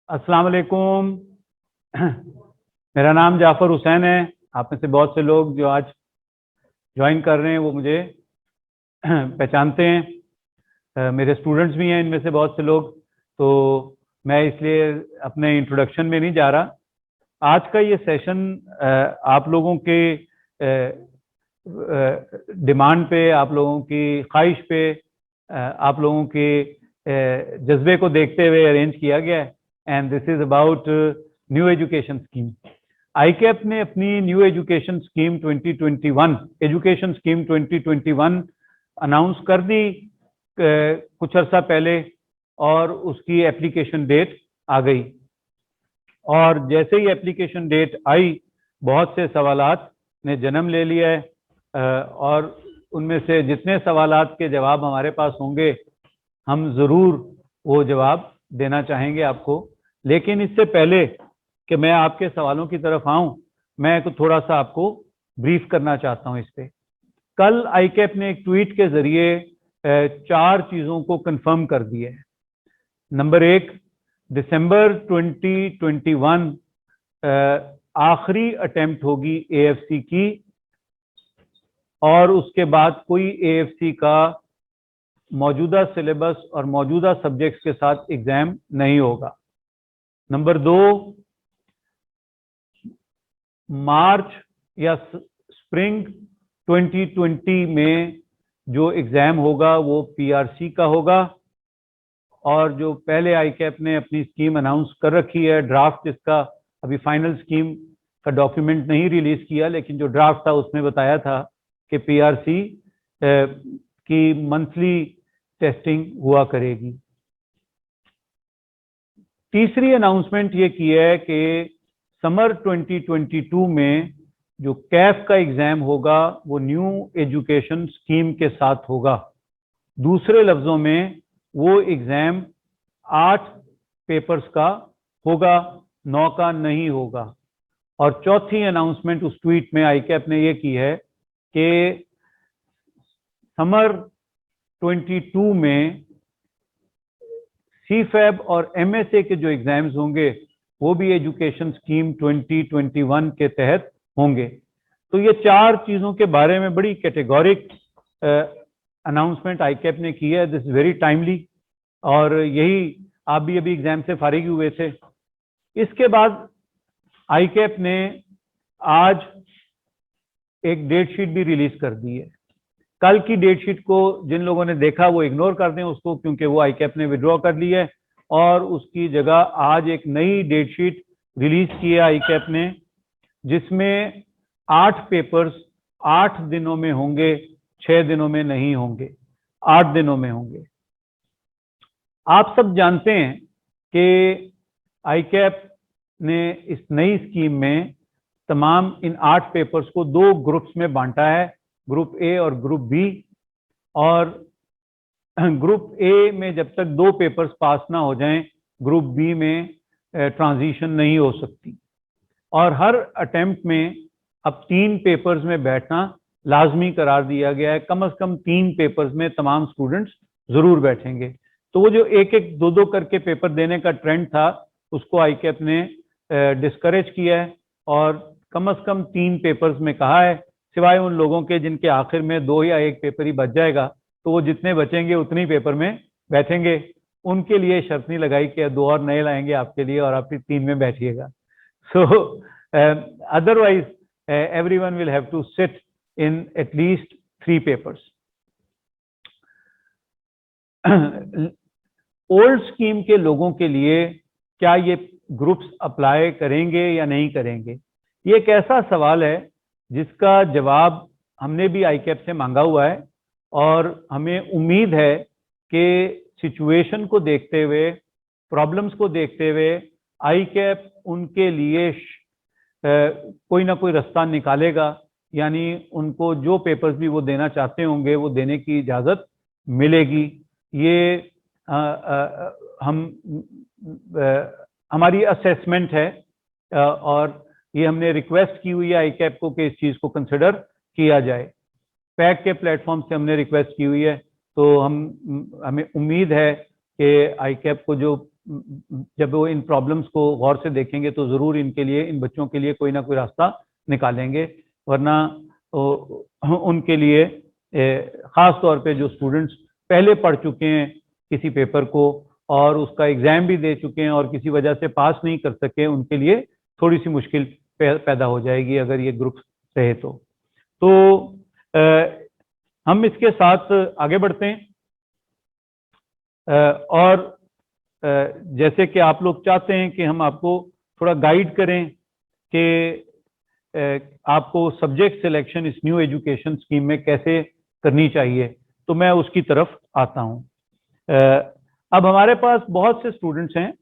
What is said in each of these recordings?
अस्सलाम वालेकुम। मेरा नाम जाफ़र हुसैन है। आप में से बहुत से लोग जो आज ज्वाइन कर रहे हैं वो मुझे पहचानते हैं। मेरे स्टूडेंट्स भी हैं इनमें से बहुत से लोग। तो मैं इसलिए अपने इंट्रोडक्शन में नहीं जा रहा। आज का ये सेशन आप लोगों के डिमांड पे, आप लोगों की ख्वाहिश पे, आप लोगों के जज्बे को देखते हुए अरेंज किया गया है। And this is about new education scheme. ICAP ने अपनी न्यू एजुकेशन स्कीम 2021 अनाउंस कर दी कुछ अर्सा पहले, और उसकी एप्लीकेशन डेट आ गई। और जैसे ही एप्लीकेशन डेट आई, बहुत से सवालात ने जन्म ले लिया है, और उनमें से जितने सवालात के जवाब हमारे पास होंगे हम ज़रूर वो जवाब देना चाहेंगे आपको। लेकिन इससे पहले कि मैं आपके सवालों की तरफ आऊं, मैं तो थोड़ा सा आपको ब्रीफ करना चाहता हूं इस पे। कल आईकैप ने एक ट्वीट के जरिए 4 चीज़ों को कंफर्म कर दिया है। नंबर 1, दिसंबर 2021 आखिरी अटेम्प्ट होगी एएफसी की, और उसके बाद कोई एएफसी का मौजूदा सिलेबस और मौजूदा सब्जेक्ट्स के साथ एग्जाम नहीं होगा। नंबर 2, मार्च या स्प्रिंग 2020 में जो एग्जाम होगा वो पीआरसी का होगा। और जो पहले आईकैप ने अपनी स्कीम अनाउंस कर रखी है, ड्राफ्ट जिसका अभी फाइनल स्कीम का डॉक्यूमेंट नहीं रिलीज किया, लेकिन जो ड्राफ्ट था उसमें बताया था कि पीआरसी की मंथली टेस्टिंग हुआ करेगी। तीसरी अनाउंसमेंट ये की है कि समर 2022 में जो कैफ का एग्जाम होगा वो न्यू एजुकेशन स्कीम के साथ होगा। दूसरे लफ्जों में वो एग्जाम 8 पेपर्स का होगा, 9 का नहीं होगा। और चौथी अनाउंसमेंट उस ट्वीट में आईकैप ने ये की है कि समर 22 में सीफैब और एमएसए के जो एग्जाम्स होंगे वो भी एजुकेशन स्कीम 2021 के तहत होंगे। तो ये 4 चीज़ों के बारे में बड़ी कैटेगोरिक अनाउंसमेंट आईकैप ने की है। दिस इज वेरी टाइमली, और यही आप भी अभी एग्जाम से फारिग हुए थे। इसके बाद आईकैप ने आज एक डेट शीट भी रिलीज कर दी है। कल की डेट शीट को जिन लोगों ने देखा वो इग्नोर कर दें उसको, क्योंकि वो आईकैप ने विड्रॉ कर ली है, और उसकी जगह आज एक नई डेट शीट रिलीज की है आईकैप ने, जिसमें 8 पेपर्स 8 दिनों में होंगे, 6 दिनों में नहीं होंगे, 8 दिनों में होंगे। आप सब जानते हैं कि आईकैप ने इस नई स्कीम में तमाम इन 8 पेपर्स को 2 ग्रुप्स में बांटा है, ग्रुप ए और ग्रुप बी। और ग्रुप ए में जब तक 2 पेपर्स पास ना हो जाएं, ग्रुप बी में ट्रांजिशन नहीं हो सकती। और हर अटेम्प्ट में अब 3 पेपर्स में बैठना लाजमी करार दिया गया है। कम से कम 3 पेपर्स में तमाम स्टूडेंट्स जरूर बैठेंगे। तो वो जो एक एक 2 करके पेपर देने का ट्रेंड था उसको आईकैप ने डिस्करेज किया है, और कम से कम 3 पेपर्स में कहा है, सिवाय उन लोगों के जिनके आखिर में 2 या 1 पेपर ही बच जाएगा, तो वो जितने बचेंगे उतने ही पेपर में बैठेंगे। उनके लिए शर्त नहीं लगाई कि 2 और नए लाएंगे आपके लिए और आप 3 में बैठिएगा। So otherwise everyone will have to sit in at least 3 papers. Old scheme के लोगों के लिए क्या ये ग्रुप्स अप्लाई करेंगे या नहीं करेंगे, ये एक ऐसा सवाल है जिसका जवाब हमने भी आईकैप से मांगा हुआ है। और हमें उम्मीद है कि सिचुएशन को देखते हुए, प्रॉब्लम्स को देखते हुए आईकैप उनके लिए कोई ना कोई रास्ता निकालेगा, यानी उनको जो पेपर्स भी वो देना चाहते होंगे वो देने की इजाज़त मिलेगी। ये हमारी असेसमेंट है, और ये हमने रिक्वेस्ट की हुई है आईकैप को कि इस चीज़ को कंसिडर किया जाए। पैक के प्लेटफॉर्म से हमने रिक्वेस्ट की हुई है, तो हमें उम्मीद है कि आईकैप को जो जब वो इन प्रॉब्लम्स को गौर से देखेंगे तो ज़रूर इनके लिए, इन बच्चों के लिए कोई ना कोई रास्ता निकालेंगे, वरना उनके लिए ख़ास तौर पे जो स्टूडेंट्स पहले पढ़ चुके हैं किसी पेपर को और उसका एग्ज़ाम भी दे चुके हैं और किसी वजह से पास नहीं कर सके, उनके लिए थोड़ी सी मुश्किल पैदा हो जाएगी अगर ये ग्रुप रहे तो हम इसके साथ आगे बढ़ते हैं। और जैसे कि आप लोग चाहते हैं कि हम आपको थोड़ा गाइड करें कि आपको सब्जेक्ट सिलेक्शन इस न्यू एजुकेशन स्कीम में कैसे करनी चाहिए, तो मैं उसकी तरफ आता हूं। अब हमारे पास बहुत से स्टूडेंट्स हैं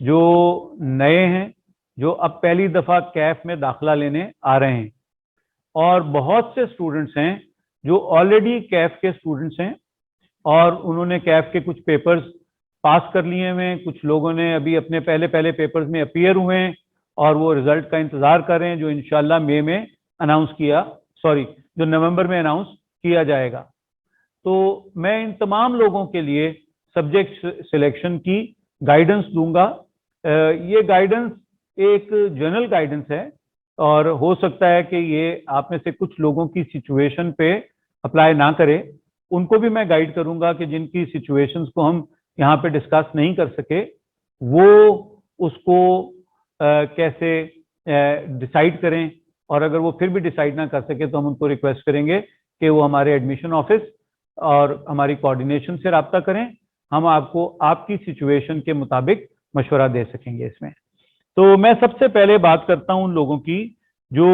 जो नए हैं, जो अब पहली दफ़ा कैफ में दाखिला लेने आ रहे हैं, और बहुत से स्टूडेंट्स हैं जो ऑलरेडी कैफ के स्टूडेंट्स हैं और उन्होंने कैफ के कुछ पेपर्स पास कर लिए हैं। कुछ लोगों ने अभी अपने पहले पेपर्स में अपीयर हुए हैं और वो रिजल्ट का इंतजार कर रहे हैं जो इंशाल्लाह मई में अनाउंस जो नवंबर में अनाउंस किया जाएगा। तो मैं इन तमाम लोगों के लिए सब्जेक्ट सिलेक्शन की गाइडेंस दूंगा। ये गाइडेंस एक जनरल गाइडेंस है और हो सकता है कि ये आप में से कुछ लोगों की सिचुएशन पे अप्लाई ना करे, उनको भी मैं गाइड करूंगा कि जिनकी सिचुएशंस को हम यहाँ पे डिस्कस नहीं कर सके वो उसको कैसे डिसाइड करें, और अगर वो फिर भी डिसाइड ना कर सके तो हम उनको रिक्वेस्ट करेंगे कि वो हमारे एडमिशन ऑफिस और हमारी कोऑर्डिनेशन से रब्ता करें, हम आपको आपकी सिचुएशन के मुताबिक मशवरा दे सकेंगे इसमें। तो मैं सबसे पहले बात करता हूं उन लोगों की जो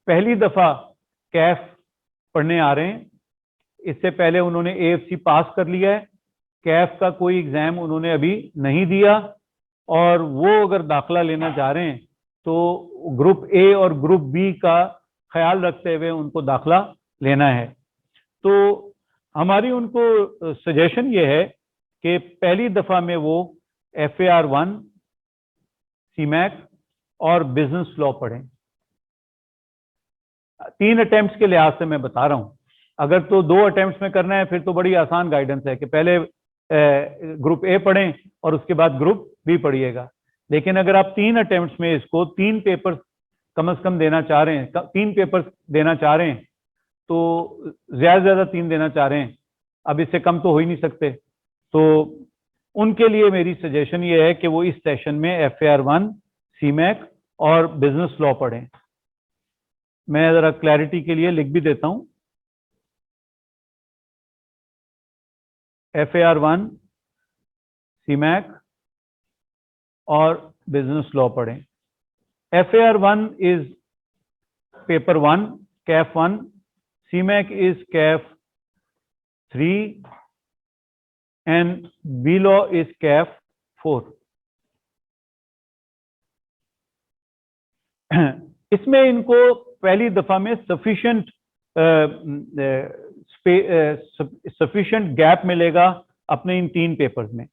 पहली दफ़ा कैफ पढ़ने आ रहे हैं। इससे पहले उन्होंने AFC पास कर लिया है, कैफ का कोई एग्ज़ाम उन्होंने अभी नहीं दिया, और वो अगर दाखिला लेना चाह रहे हैं तो ग्रुप A और ग्रुप B का ख्याल रखते हुए उनको दाखिला लेना है। तो हमारी उनको सजेशन ये है कि पहली दफ़ा में वो FAR1, CMAC और बिजनेस लॉ पढ़ें। 3 अटेम्प्ट्स के लिहाज से मैं बता रहा हूं, अगर तो 2 अटेम्प्ट्स में करना है फिर तो बड़ी आसान गाइडेंस है कि पहले ग्रुप A पढ़ें और उसके बाद ग्रुप B पढ़िएगा। लेकिन अगर आप 3 अटेम्प्ट्स में इसको 3 पेपर्स कम से कम देना चाह रहे हैं, 3 पेपर्स देना चाह रहे हैं, तो ज्यादा से ज्यादा 3 देना चाह रहे हैं, अब इससे कम तो हो ही नहीं सकते, तो उनके लिए मेरी सजेशन ये है कि वो इस सेशन में FAR1, CMAC और बिजनेस लॉ पढ़ें। मैं जरा क्लैरिटी के लिए लिख भी देता हूं, FAR1, CMAC और बिजनेस लॉ पढ़ें। FAR1 is paper 1, Kaif 1, CMAC is Kaif 3 and B law is Kaif 4। इसमें इनको पहली दफा में सफिशिएंट गैप मिलेगा अपने इन 3 पेपर्स में।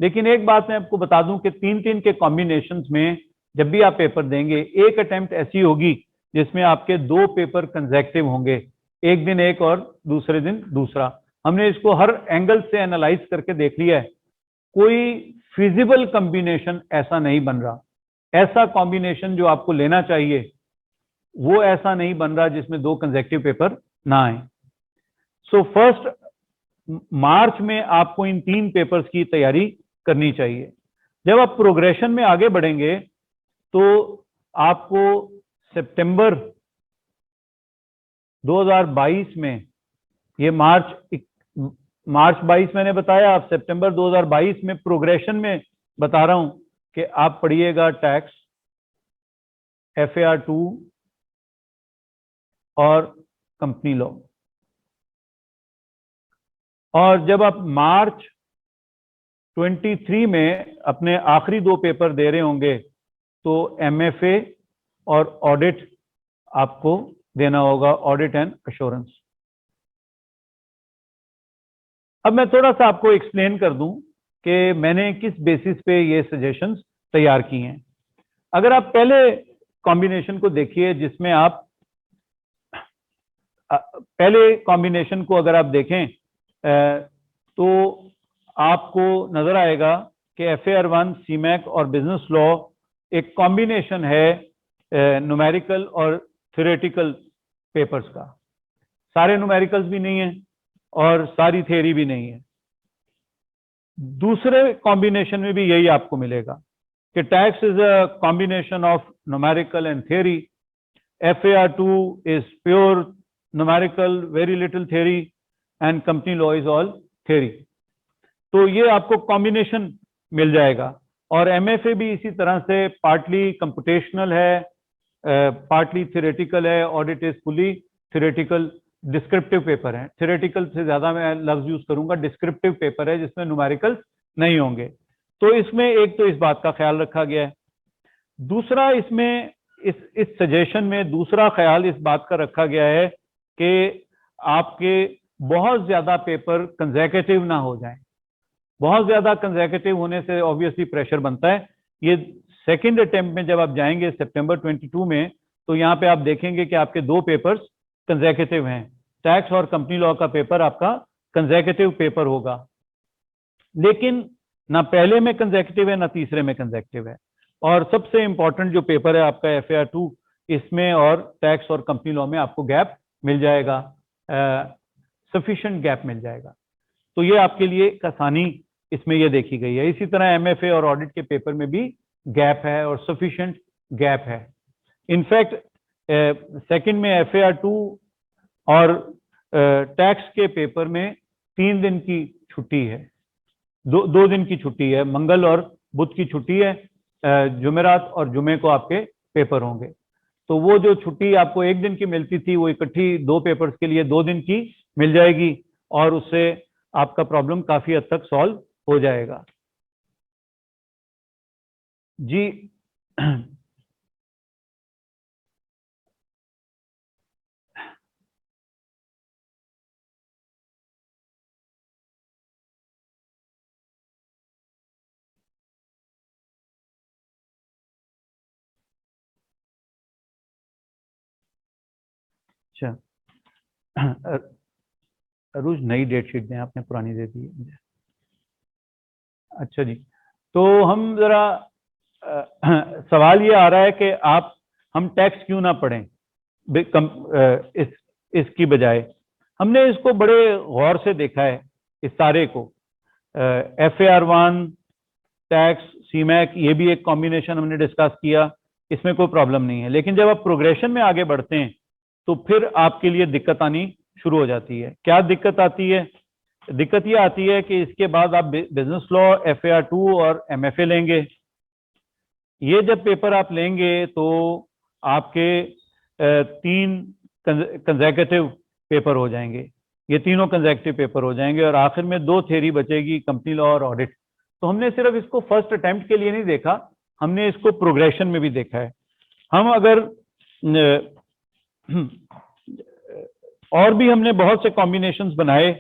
लेकिन एक बात मैं आपको बता दूं कि 3-3 के कॉम्बिनेशंस में जब भी आप पेपर देंगे, एक अटेम्प्ट ऐसी होगी जिसमें आपके 2 पेपर कंसेक्टिव होंगे, एक दिन एक और दूसरे दिन दूसरा। हमने इसको हर एंगल से एनालाइज करके देख लिया है, कोई फिजिबल कॉम्बिनेशन ऐसा नहीं बन रहा। ऐसा कॉम्बिनेशन जो आपको लेना चाहिए वो ऐसा नहीं बन रहा जिसमें 2 कंसेक्टिव पेपर ना आए। सो फर्स्ट मार्च में आपको इन 3 पेपर्स की तैयारी करनी चाहिए। जब आप प्रोग्रेशन में आगे बढ़ेंगे तो आपको सितंबर 2022 में, ये मार्च 22 मैंने बताया, आप सितंबर 2022 में प्रोग्रेशन में बता रहा हूं कि आप पढ़िएगा टैक्स, FAR2 और कंपनी लॉ। और जब आप मार्च 23 में अपने आखिरी 2 पेपर दे रहे होंगे तो MFA और ऑडिट आपको देना होगा, ऑडिट एंड एश्योरेंस। अब मैं थोड़ा सा आपको एक्सप्लेन कर दूं कि मैंने किस बेसिस पे ये सजेशंस तैयार की हैं। अगर आप पहले कॉम्बिनेशन को देखिए, जिसमें आप पहले कॉम्बिनेशन को अगर आप देखें तो आपको नजर आएगा कि FAR1, CMAC और बिजनेस लॉ एक कॉम्बिनेशन है न्यूमेरिकल और थ्योरेटिकल पेपर्स का। सारे न्यूमेरिकल्स भी नहीं है और सारी थ्योरी भी नहीं है। दूसरे कॉम्बिनेशन में भी यही आपको मिलेगा कि tax is a combination of numerical and theory. FAR2 is pure numerical, very little theory, and company law is all theory. तो ये आपको कॉम्बिनेशन मिल जाएगा। और MFA भी इसी तरह से पार्टली कंप्यूटेशनल है, पार्टली थ्योरेटिकल है। Audit is fully theoretical, descriptive paper है। थ्योरेटिकल से ज्यादा मैं लफ्ज यूज करूंगा, डिस्क्रिप्टिव पेपर है जिसमें न्यूमेरिकल्स नहीं होंगे। तो इसमें एक तो इस बात का ख्याल रखा गया है। दूसरा इसमें इस सजेशन में दूसरा ख्याल इस बात का रखा गया है कि आपके बहुत ज्यादा पेपर कंसेक्यूटिव ना हो जाएं। बहुत ज्यादा कंसेक्यूटिव होने से ऑब्वियसली प्रेशर बनता है। ये सेकंड अटेम्प्ट में जब आप जाएंगे सितंबर 22 में, तो यहाँ पे आप देखेंगे कि आपके 2 पेपर्स कंसेक्यूटिव हैं। टैक्स और कंपनी लॉ का पेपर आपका कंसेक्यूटिव पेपर होगा, लेकिन ना पहले में कंसेक्यूटिव है ना तीसरे में कंसेक्यूटिव है। और सबसे इंपॉर्टेंट जो पेपर है आपका FAR2, इसमें और टैक्स और कंपनी लॉ में आपको गैप मिल जाएगा, सफिशिएंट गैप मिल जाएगा। तो ये आपके लिए एक आसानी इसमें ये देखी गई है। इसी तरह MFA और ऑडिट के पेपर में भी गैप है और सफिशिएंट गैप है। इनफैक्ट सेकंड में FAR2 और टैक्स के पेपर में 3 दिन की छुट्टी है, 2 दिन की छुट्टी है। मंगल और बुध की छुट्टी है, जुमेरात और जुमे को आपके पेपर होंगे। तो वो जो छुट्टी आपको 1 दिन की मिलती थी, वो इकट्ठी 2 पेपर्स के लिए 2 दिन की मिल जाएगी, और उससे आपका प्रॉब्लम काफी हद तक सॉल्व हो जाएगा। जी अच्छा, अरुज नई डेट शीट दें, आपने पुरानी दे दी है मुझे। अच्छा जी, तो हम जरा सवाल ये आ रहा है कि हम टैक्स क्यों ना पढ़ें इसकी बजाय। हमने इसको बड़े गौर से देखा है, इस सारे को। FAR1, टैक्स, CMAC, ये भी एक कॉम्बिनेशन हमने डिस्कस किया, इसमें कोई प्रॉब्लम नहीं है। लेकिन जब आप प्रोग्रेशन में आगे बढ़ते हैं तो फिर आपके लिए दिक्कत आनी शुरू हो जाती है। क्या दिक्कत आती है? दिक्कत ये आती है कि इसके बाद आप बिजनेस लॉ, FAR2 और MFA लेंगे। ये जब पेपर आप लेंगे तो आपके 3 कंसेक्यूटिव पेपर हो जाएंगे। ये तीनों कंसेक्यूटिव पेपर हो जाएंगे और आखिर में 2 थ्योरी बचेगी, कंपनी लॉ और ऑडिट। तो हमने सिर्फ इसको फर्स्ट अटेम्प्ट के लिए नहीं देखा, हमने इसको प्रोग्रेशन में भी देखा है। हम अगर और भी हमने बहुत से कॉम्बिनेशंस बनाए।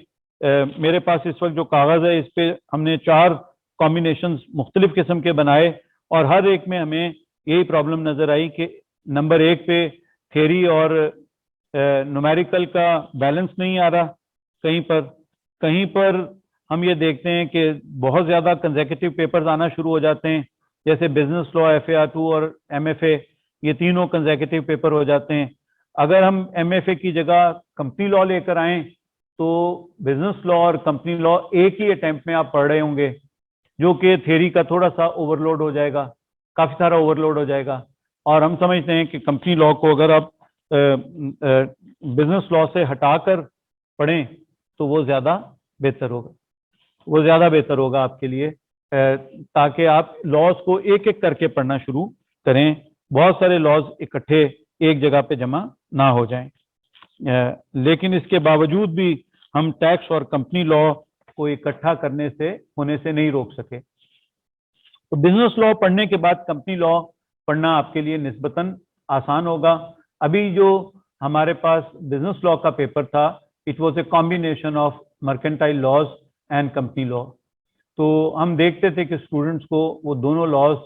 मेरे पास इस वक्त जो कागज है, इस पे हमने 4 कॉम्बिनेशंस मुख्तलिफ किस्म के बनाए, और हर एक में हमें यही प्रॉब्लम नजर आई कि नंबर 1 पे थ्योरी और न्यूमेरिकल का बैलेंस नहीं आ रहा। कहीं पर हम ये देखते हैं कि बहुत ज्यादा कंसेक्यूटिव पेपर्स आना शुरू हो जाते हैं, जैसे बिजनेस लॉ, FAR2 और MFA, ये तीनों कंसेक्यूटिव पेपर हो जाते हैं। अगर हम MFA की जगह कंपनी लॉ लेकर आए तो बिजनेस लॉ और कंपनी लॉ एक ही अटेम्प्ट में आप पढ़ रहे होंगे, जो कि थ्योरी का थोड़ा सा ओवरलोड हो जाएगा, काफी सारा ओवरलोड हो जाएगा। और हम समझते हैं कि कंपनी लॉ को अगर आप बिजनेस लॉ से हटाकर पढ़ें तो वो ज्यादा बेहतर होगा आपके लिए, ताकि आप लॉज को एक एक करके पढ़ना शुरू करें, बहुत सारे लॉज इकट्ठे एक जगह पे जमा ना हो जाएं। लेकिन इसके बावजूद भी हम टैक्स और कंपनी लॉ को इकट्ठा होने से नहीं रोक सके। तो बिजनेस लॉ पढ़ने के बाद कंपनी लॉ पढ़ना आपके लिए निस्बतन आसान होगा। अभी जो हमारे पास बिजनेस लॉ का पेपर था, it was a combination of mercantile laws and company law. तो हम देखते थे कि स्टूडेंट्स को वो दोनों लॉज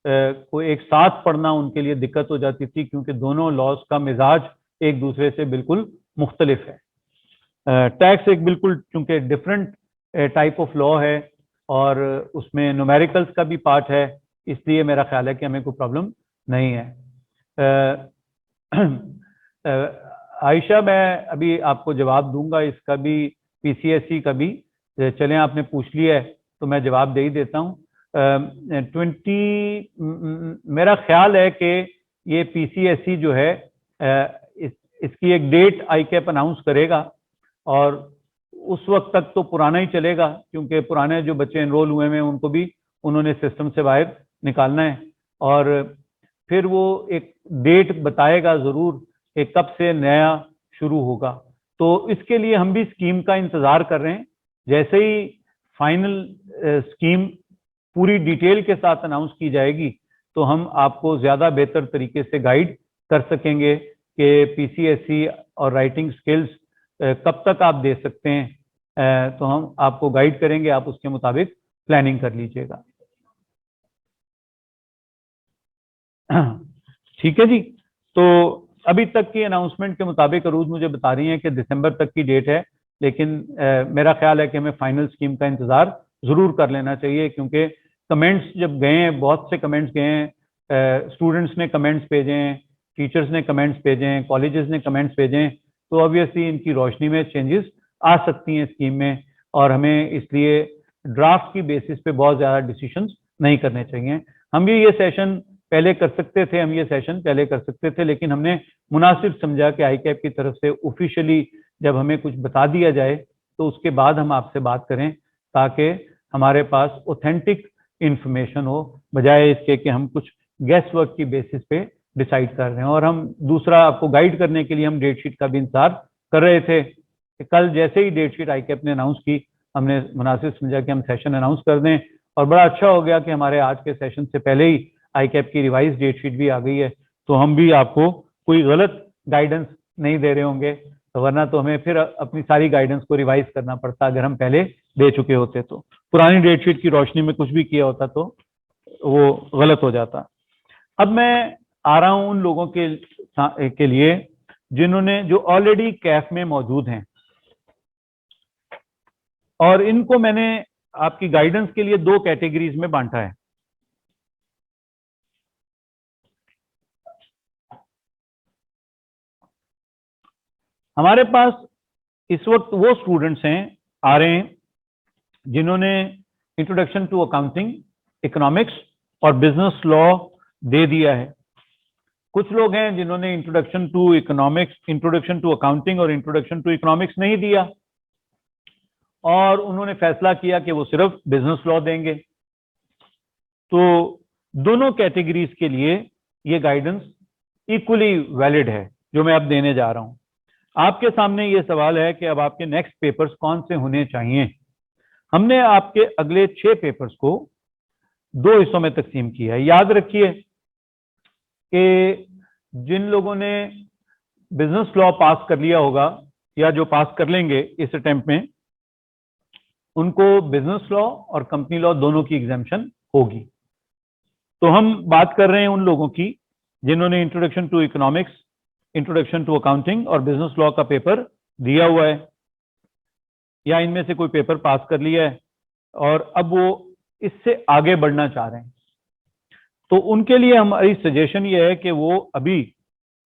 को एक साथ पढ़ना उनके लिए दिक्कत हो जाती थी, क्योंकि दोनों लॉज का मिजाज एक दूसरे से बिल्कुल मुख्तलिफ है। टैक्स एक बिल्कुल चूंकि डिफरेंट टाइप ऑफ लॉ है, और उसमें न्यूमेरिकल्स का भी पार्ट है, इसलिए मेरा ख्याल है कि हमें कोई प्रॉब्लम नहीं है। आयशा, मैं अभी आपको जवाब दूंगा इसका भी, पीसीएसई का भी। चलें, आपने पूछ लिया है तो मैं जवाब दे ही देता हूँ। 20 मेरा ख्याल है कि ये पीसीएसई जो है इसकी एक डेट आईकैप अनाउंस करेगा, और उस वक्त तक तो पुराना ही चलेगा, क्योंकि पुराने जो बच्चे एनरोल हुए हैं उनको भी उन्होंने सिस्टम से बाहर निकालना है, और फिर वो एक डेट बताएगा जरूर कि कब से नया शुरू होगा। तो इसके लिए हम भी स्कीम का इंतजार कर रहे हैं। जैसे ही फाइनल स्कीम पूरी डिटेल के साथ अनाउंस की जाएगी तो हम आपको ज्यादा बेहतर तरीके से गाइड कर सकेंगे कि पीसीएसई और राइटिंग स्किल्स कब तक आप दे सकते हैं। तो हम आपको गाइड करेंगे, आप उसके मुताबिक प्लानिंग कर लीजिएगा। ठीक है जी। तो अभी तक की अनाउंसमेंट के मुताबिक अरूज मुझे बता रही हैं कि दिसंबर तक की डेट है, लेकिन मेरा ख्याल है कि हमें फाइनल स्कीम का इंतजार जरूर कर लेना चाहिए, क्योंकि कमेंट्स जब गए हैं, बहुत से कमेंट्स गए हैं, स्टूडेंट्स ने कमेंट्स भेजे हैं, टीचर्स ने कमेंट्स भेजे हैं, कॉलेजेस ने कमेंट्स भेजे हैं, तो ऑब्वियसली इनकी रोशनी में चेंजेस आ सकती हैं स्कीम में, और हमें इसलिए ड्राफ्ट की बेसिस पे बहुत ज़्यादा डिसीजंस नहीं करने चाहिए। हम भी ये सेशन पहले कर सकते थे, हम ये सेशन पहले कर सकते थे, लेकिन हमने मुनासिब समझा कि आईकैप की तरफ से ऑफिशियली जब हमें कुछ बता दिया जाए तो उसके बाद हम आपसे बात करें, ताकि हमारे पास ऑथेंटिक इंफॉर्मेशन हो, बजाय इसके कि हम कुछ गैस वर्क की बेसिस पे डिसाइड कर रहे हैं। और हम दूसरा, आपको गाइड करने के लिए हम डेट शीट का भी इंतजार कर रहे थे कि कल जैसे ही डेट शीट आईकैप ने अनाउंस की, हमने मुनासिब समझा कि हम सेशन अनाउंस कर दें, और बड़ा अच्छा हो गया कि हमारे आज के सेशन से पहले ही आईकैप की रिवाइज डेट शीट भी आ गई है, तो हम भी आपको कोई गलत गाइडेंस नहीं दे रहे होंगे, वरना तो हमें फिर अपनी सारी गाइडेंस को रिवाइज करना पड़ता अगर हम पहले दे चुके होते। तो पुरानी डेट शीट की रोशनी में कुछ भी किया होता तो वो गलत हो जाता। अब मैं आ रहा हूं उन लोगों के लिए जिन्होंने, जो ऑलरेडी कैफ में मौजूद हैं, और इनको मैंने आपकी गाइडेंस के लिए दो कैटेगरीज में बांटा है। हमारे पास इस वक्त वो स्टूडेंट्स हैं, आ रहे हैं, जिन्होंने इंट्रोडक्शन टू अकाउंटिंग, इकोनॉमिक्स और बिजनेस लॉ दे दिया है। कुछ लोग हैं जिन्होंने introduction to economics, introduction to accounting और इंट्रोडक्शन टू इकोनॉमिक्स नहीं दिया, और उन्होंने फैसला किया कि वो सिर्फ बिजनेस लॉ देंगे। तो दोनों कैटेगरीज के लिए ये गाइडेंस इक्वली वैलिड है जो मैं अब देने जा रहा हूं। आपके सामने ये सवाल है कि अब आपके नेक्स्ट पेपर्स कौन से होने चाहिए। हमने आपके अगले 6 पेपर्स को 2 हिस्सों में तकसीम किया है। याद रखिए कि जिन लोगों ने बिजनेस लॉ पास कर लिया होगा, या जो पास कर लेंगे इस अटेम्प्ट में, उनको बिजनेस लॉ और कंपनी लॉ दोनों की एग्जाम्शन होगी। तो हम बात कर रहे हैं उन लोगों की जिन्होंने introduction to economics, introduction to accounting और बिजनेस लॉ का पेपर दिया हुआ है, या इनमें से कोई पेपर पास कर लिया है और अब वो इससे आगे बढ़ना चाह रहे हैं। तो उनके लिए हमारी सजेशन ये है कि वो अभी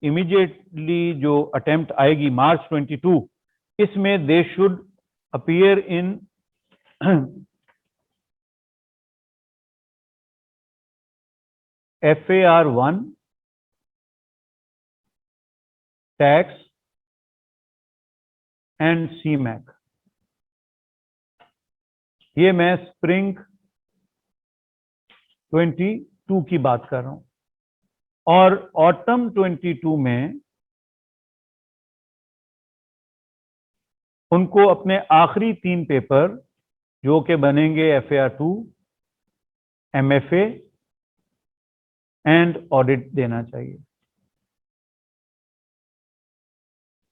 इमीडिएटली जो अटेम्प्ट आएगी मार्च 22, इसमें they should appear in FAR1, tax and CMAC। ये मैं स्प्रिंग 22 की बात कर रहा हूं, और ऑटम 22 में उनको अपने आखिरी 3 पेपर जो कि बनेंगे FAR2, MFA एंड ऑडिट देना चाहिए।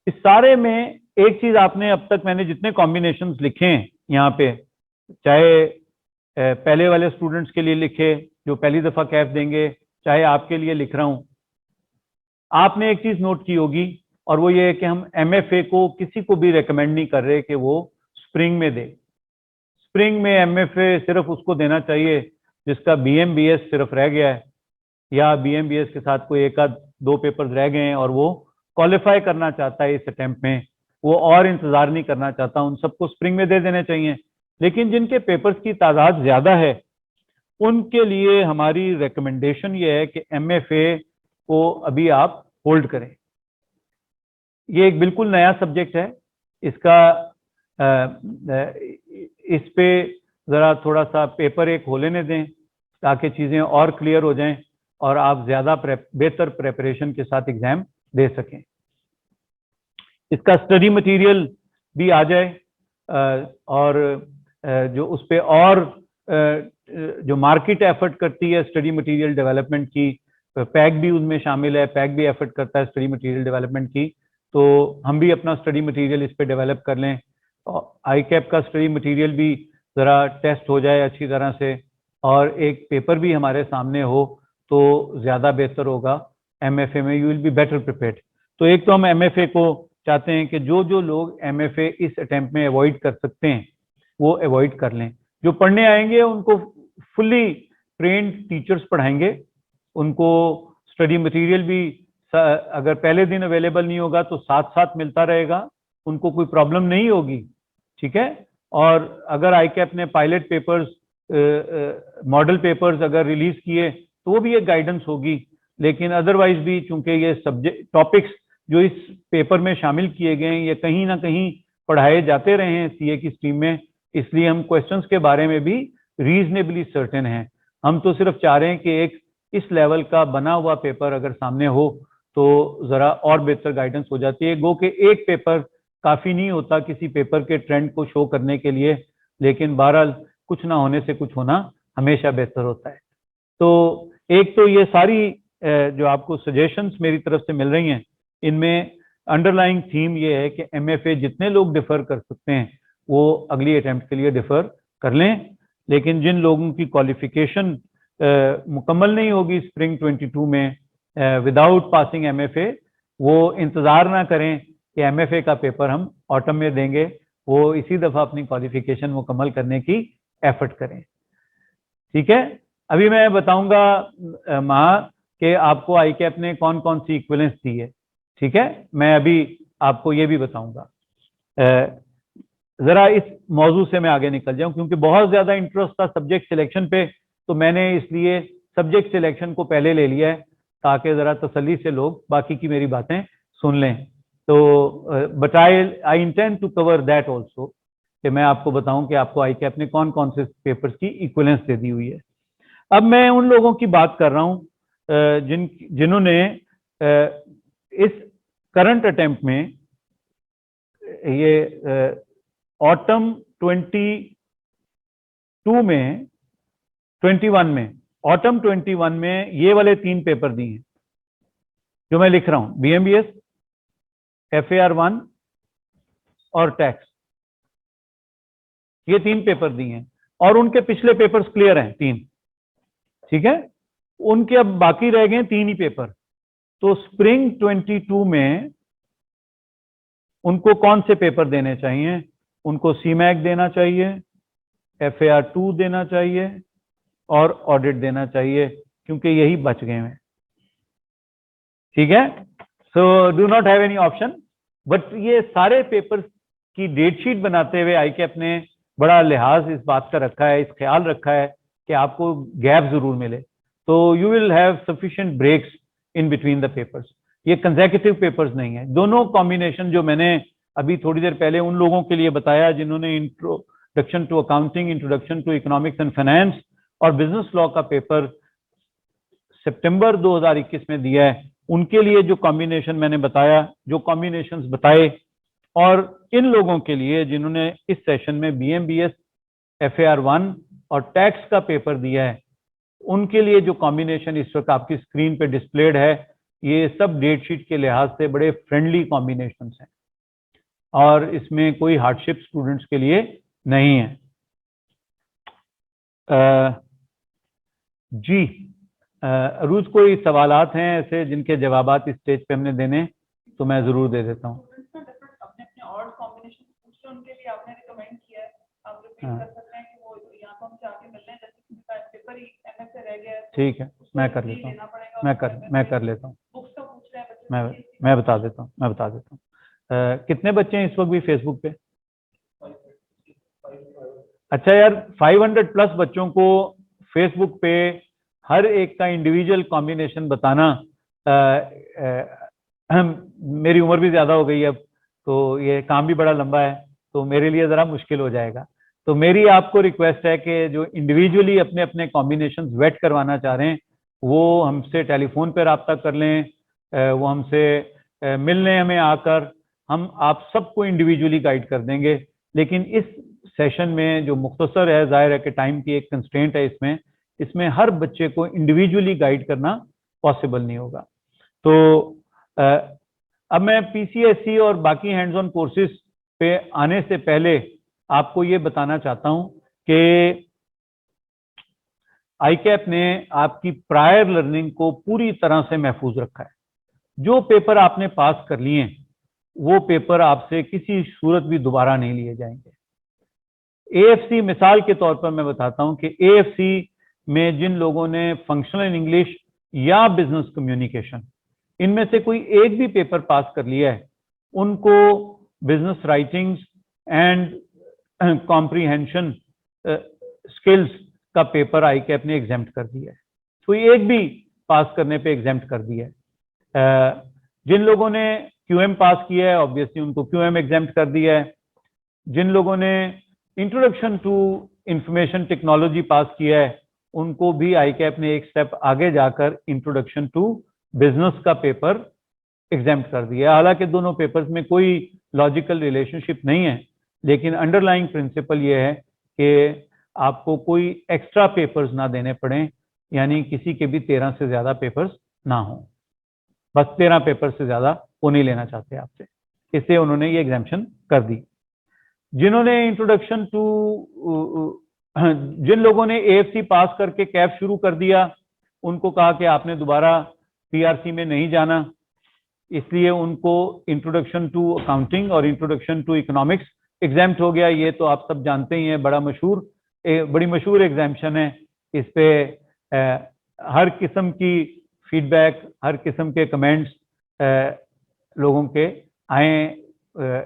इस सारे में एक चीज आपने, अब तक मैंने जितने कॉम्बिनेशंस लिखे हैं यहाँ पे, चाहे पहले वाले स्टूडेंट्स के लिए लिखे जो पहली दफा कैफ देंगे, चाहे आपके लिए लिख रहा हूं, आपने एक चीज नोट की होगी, और वो ये है कि हम MFA को किसी को भी रेकमेंड नहीं कर रहे कि वो स्प्रिंग में दे। स्प्रिंग में एमएफए सिर्फ उसको देना चाहिए जिसका बीएमबीएस सिर्फ रह गया है, या बीएमबीएस के साथ कोई एक आध दो पेपर्स रह गए हैं और वो क्वालिफाई करना चाहता है इस अटेम्प्ट में, वो और इंतजार नहीं करना चाहता, उन सबको स्प्रिंग में दे देने चाहिए। लेकिन जिनके पेपर्स की तादाद ज्यादा है उनके लिए हमारी रिकमेंडेशन ये है कि एमएफए को अभी आप होल्ड करें। ये एक बिल्कुल नया सब्जेक्ट है, इसका इस पे जरा थोड़ा सा पेपर एक हो लेने दें ताकि चीजें और क्लियर हो जाएं और आप ज्यादा बेहतर प्रेपरेशन के साथ एग्जाम दे सकें। इसका स्टडी मटेरियल भी आ जाए और जो उस पे और जो मार्केट एफर्ट करती है स्टडी मटेरियल डेवलपमेंट की, पैक भी उनमें शामिल है, पैक भी एफर्ट करता है स्टडी मटेरियल डेवलपमेंट की, तो हम भी अपना स्टडी मटेरियल इस पे डेवलप कर लें। आई कैप का स्टडी मटेरियल भी ज़रा टेस्ट हो जाए अच्छी तरह से और एक पेपर भी हमारे सामने हो तो ज़्यादा बेहतर होगा। एमएफए में you will be better prepared. तो एक तो हम एमएफए को चाहते हैं कि जो जो लोग एमएफए इस अटेम्प्ट में अवॉइड कर सकते हैं वो अवॉइड कर लें। जो पढ़ने आएंगे उनको फुल्ली ट्रेंड टीचर्स पढ़ाएंगे, उनको स्टडी मटेरियल भी अगर पहले दिन अवेलेबल नहीं होगा तो साथ साथ मिलता रहेगा, उनको कोई प्रॉब्लम नहीं होगी, ठीक है। और अगर आईकैप ने पायलट पेपर्स, मॉडल पेपर्स अगर रिलीज किए तो वो भी एक गाइडेंस होगी, लेकिन अदरवाइज भी चूंकि ये सब्जेक्ट टॉपिक्स जो इस पेपर में शामिल किए गए हैं ये कहीं ना कहीं पढ़ाए जाते रहे हैं सीए की स्ट्रीम में, इसलिए हम क्वेश्चंस के बारे में भी रीजनेबली सर्टेन हैं। हम तो सिर्फ चाह रहे हैं कि एक इस लेवल का बना हुआ पेपर अगर सामने हो तो जरा और बेहतर गाइडेंस हो जाती है। गो के एक पेपर काफी नहीं होता किसी पेपर के ट्रेंड को शो करने के लिए, लेकिन बहरहाल कुछ ना होने से कुछ होना हमेशा बेहतर होता है। तो एक तो ये सारी जो आपको सजेशंस मेरी तरफ से मिल रही हैं, इनमें अंडरलाइंग थीम ये है कि एमएफए जितने लोग डिफर कर सकते हैं वो अगली अटेम्प्ट के लिए डिफर कर लें, लेकिन जिन लोगों की क्वालिफिकेशन मुकम्मल नहीं होगी स्प्रिंग 22 में विदाउट पासिंग एमएफए, वो इंतजार ना करें कि एमएफए का पेपर हम ऑटम में देंगे, वो इसी दफा अपनी क्वालिफिकेशन मुकम्मल करने की एफर्ट करें, ठीक है। अभी मैं बताऊंगा माँ कि आपको आईकैप ने कौन कौन सी इक्विवेलेंस दी है, ठीक है। मैं अभी आपको ये भी बताऊंगा। जरा इस मौजू से मैं आगे निकल जाऊं क्योंकि बहुत ज्यादा इंटरेस्ट था सब्जेक्ट सिलेक्शन पे, तो मैंने इसलिए सब्जेक्ट सिलेक्शन को पहले ले लिया है ताकि जरा तसल्ली से लोग बाकी की मेरी बातें सुन लें। तो but I intend to cover that also कि मैं आपको बताऊं कि आपको आईकैप ने कौन कौन से पेपर्स की इक्विवेलेंस दे दी हुई है। अब मैं उन लोगों की बात कर रहा हूं जिन्होंने इस करंट अटेम्प्ट में ये ऑटम 22 में 21 में ऑटम 21 में ये वाले 3 पेपर दिए हैं जो मैं लिख रहा हूं, बीएमबीएस, FAR1 और टैक्स, ये 3 पेपर दिए हैं और उनके पिछले पेपर्स क्लियर हैं 3, ठीक है। उनके अब बाकी रह गए 3 ही पेपर। तो स्प्रिंग 22 में उनको कौन से पेपर देने चाहिए? उनको सीमैक देना चाहिए, FAR2 देना चाहिए और ऑडिट देना चाहिए, क्योंकि यही बच गए हैं, ठीक है। So do not have any option. But ये सारे पेपर्स की डेट शीट बनाते हुए आईकैप ने बड़ा लिहाज इस बात का रखा है, इस ख्याल रखा है कि आपको गैप जरूर मिले, तो you will have sufficient breaks in between the papers. ये कंसेक्यूटिव पेपर्स नहीं है, दोनों कॉम्बिनेशन जो मैंने अभी थोड़ी देर पहले उन लोगों के लिए बताया जिन्होंने introduction to accounting, introduction to economics and finance और बिजनेस लॉ का पेपर सितंबर 2021 में दिया है, उनके लिए जो कॉम्बिनेशन मैंने बताया, जो कॉम्बिनेशंस बताए, और इन लोगों के लिए जिन्होंने इस सेशन में बीएमबीएस, FAR1 और टैक्स का पेपर दिया है, उनके लिए जो कॉम्बिनेशन इस वक्त आपकी स्क्रीन पे डिस्प्लेड है, ये सब डेट शीट के लिहाज से बड़े फ्रेंडली कॉम्बिनेशंस हैं और इसमें कोई हार्डशिप स्टूडेंट्स के लिए नहीं है। जी अरूज, कोई सवालात हैं ऐसे जिनके जवाबात इस स्टेज पे हमने देने, तो मैं जरूर दे देता हूँ। ठीक है, मैं कर लेता हूँ, मैं कर लेता हूँ, मैं बता देता हूँ। कितने बच्चे हैं इस वक्त भी फेसबुक पे? अच्छा यार, 500 प्लस बच्चों को फेसबुक पे हर एक का इंडिविजुअल कॉम्बिनेशन बताना, मेरी उम्र भी ज्यादा हो गई है अब, तो ये काम भी बड़ा लंबा है, तो मेरे लिए जरा मुश्किल हो जाएगा। तो मेरी आपको रिक्वेस्ट है कि जो इंडिविजुअली अपने अपने कॉम्बिनेशन वेट करवाना चाह रहे हैं वो हमसे टेलीफोन पर रब्ता कर लें, वो हमसे मिल लें हमें आकर, हम आप सबको इंडिविजुअली गाइड कर देंगे। लेकिन इस सेशन में जो मुख्तसर है, जाहिर है कि टाइम की एक कंस्ट्रेंट है इसमें हर बच्चे को इंडिविजुअली गाइड करना पॉसिबल नहीं होगा। तो अब मैं पीसीएसई और बाकी हैंड्स ऑन कोर्सेज पे आने से पहले आपको ये बताना चाहता हूं कि आईकैप ने आपकी प्रायर लर्निंग को पूरी तरह से महफूज रखा है। जो पेपर आपने पास कर लिए वो पेपर आपसे किसी सूरत भी दोबारा नहीं लिए जाएंगे। एएफसी मिसाल के तौर पर मैं बताता हूं कि एएफसी में जिन लोगों ने फंक्शनल इंग्लिश या बिजनेस कम्युनिकेशन इनमें से कोई एक भी पेपर पास कर लिया है, उनको business writings and comprehension skills का पेपर आईकैप ने एग्जेम्प्ट कर दिया है। कोई एक भी पास करने पे एग्जेम्प्ट कर दिया है। जिन लोगों ने क्यूएम पास किया है ऑब्वियसली उनको क्यूएम एग्जेम्प्ट कर दिया है। जिन लोगों ने इंट्रोडक्शन टू इंफॉर्मेशन टेक्नोलॉजी पास किया है उनको भी आईकैप ने एक स्टेप आगे जाकर इंट्रोडक्शन टू बिजनेस का पेपर एग्जेम्प्ट कर दिया। हालांकि दोनों पेपर्स में कोई लॉजिकल रिलेशनशिप नहीं है, लेकिन अंडरलाइंग प्रिंसिपल ये है कि आपको कोई एक्स्ट्रा पेपर्स ना देने पड़े, यानी किसी के भी 13 से ज्यादा पेपर्स ना हो। बस 13 पेपर से ज्यादा वो नहीं लेना चाहते आपसे, इससे उन्होंने ये एग्जाम्पशन कर दी। जिन्होंने इंट्रोडक्शन टू जिन लोगों ने एएफसी पास करके कैफ शुरू कर दिया उनको कहा कि आपने दोबारा पीआरसी में नहीं जाना, इसलिए उनको इंट्रोडक्शन टू अकाउंटिंग और इंट्रोडक्शन टू इकोनॉमिक्स एग्जाम्प्ट हो गया। ये तो आप सब जानते ही हैं, बड़ी मशहूर एग्जाम्पशन है। इस पे हर किस्म की फीडबैक, हर किस्म के कमेंट्स लोगों के आए,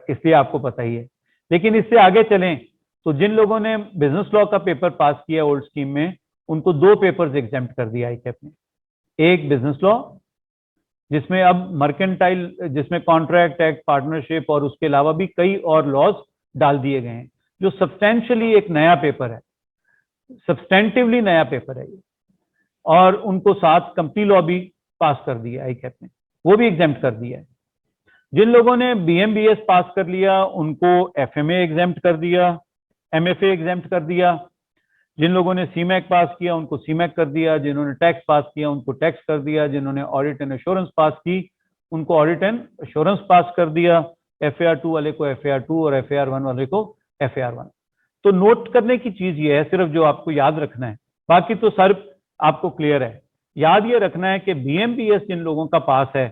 इसलिए आपको पता ही है। लेकिन इससे आगे चलें तो जिन लोगों ने बिजनेस लॉ का पेपर पास किया ओल्ड स्कीम में उनको 2 पेपर्स एग्जेम्प्ट कर दिया आईकैप ने। एक बिजनेस लॉ जिसमें अब मर्केंटाइल, जिसमें कॉन्ट्रैक्ट एक्ट, पार्टनरशिप और उसके अलावा भी कई और लॉज डाल दिए गए हैं, जो सब्सटेंशियली एक नया पेपर है, सब्सटेंटिवली नया पेपर है ये। और उनको साथ कंपनी लॉ भी पास कर दिया आईकैप ने, वो भी एग्जेम्प्ट कर दिया है। जिन लोगों ने बीएमबीएस पास कर लिया उनको एफएमए एग्जेम्प्ट कर दिया, एमएफए एग्जेम्प्ट कर दिया। जिन लोगों ने सीमैक पास किया उनको सीमैक कर दिया, जिन्होंने टैक्स पास किया उनको टैक्स कर दिया, जिन्होंने ऑडिट एंड एश्योरेंस पास की उनको ऑडिट एंड एश्योरेंस पास कर दिया, FAR2 वाले को FAR2 और FAR1 वाले को FAR1। तो नोट करने की चीज ये है, सिर्फ जो आपको याद रखना है, बाकी तो सर आपको क्लियर है। याद ये रखना है कि बीएमबीएस जिन लोगों का पास है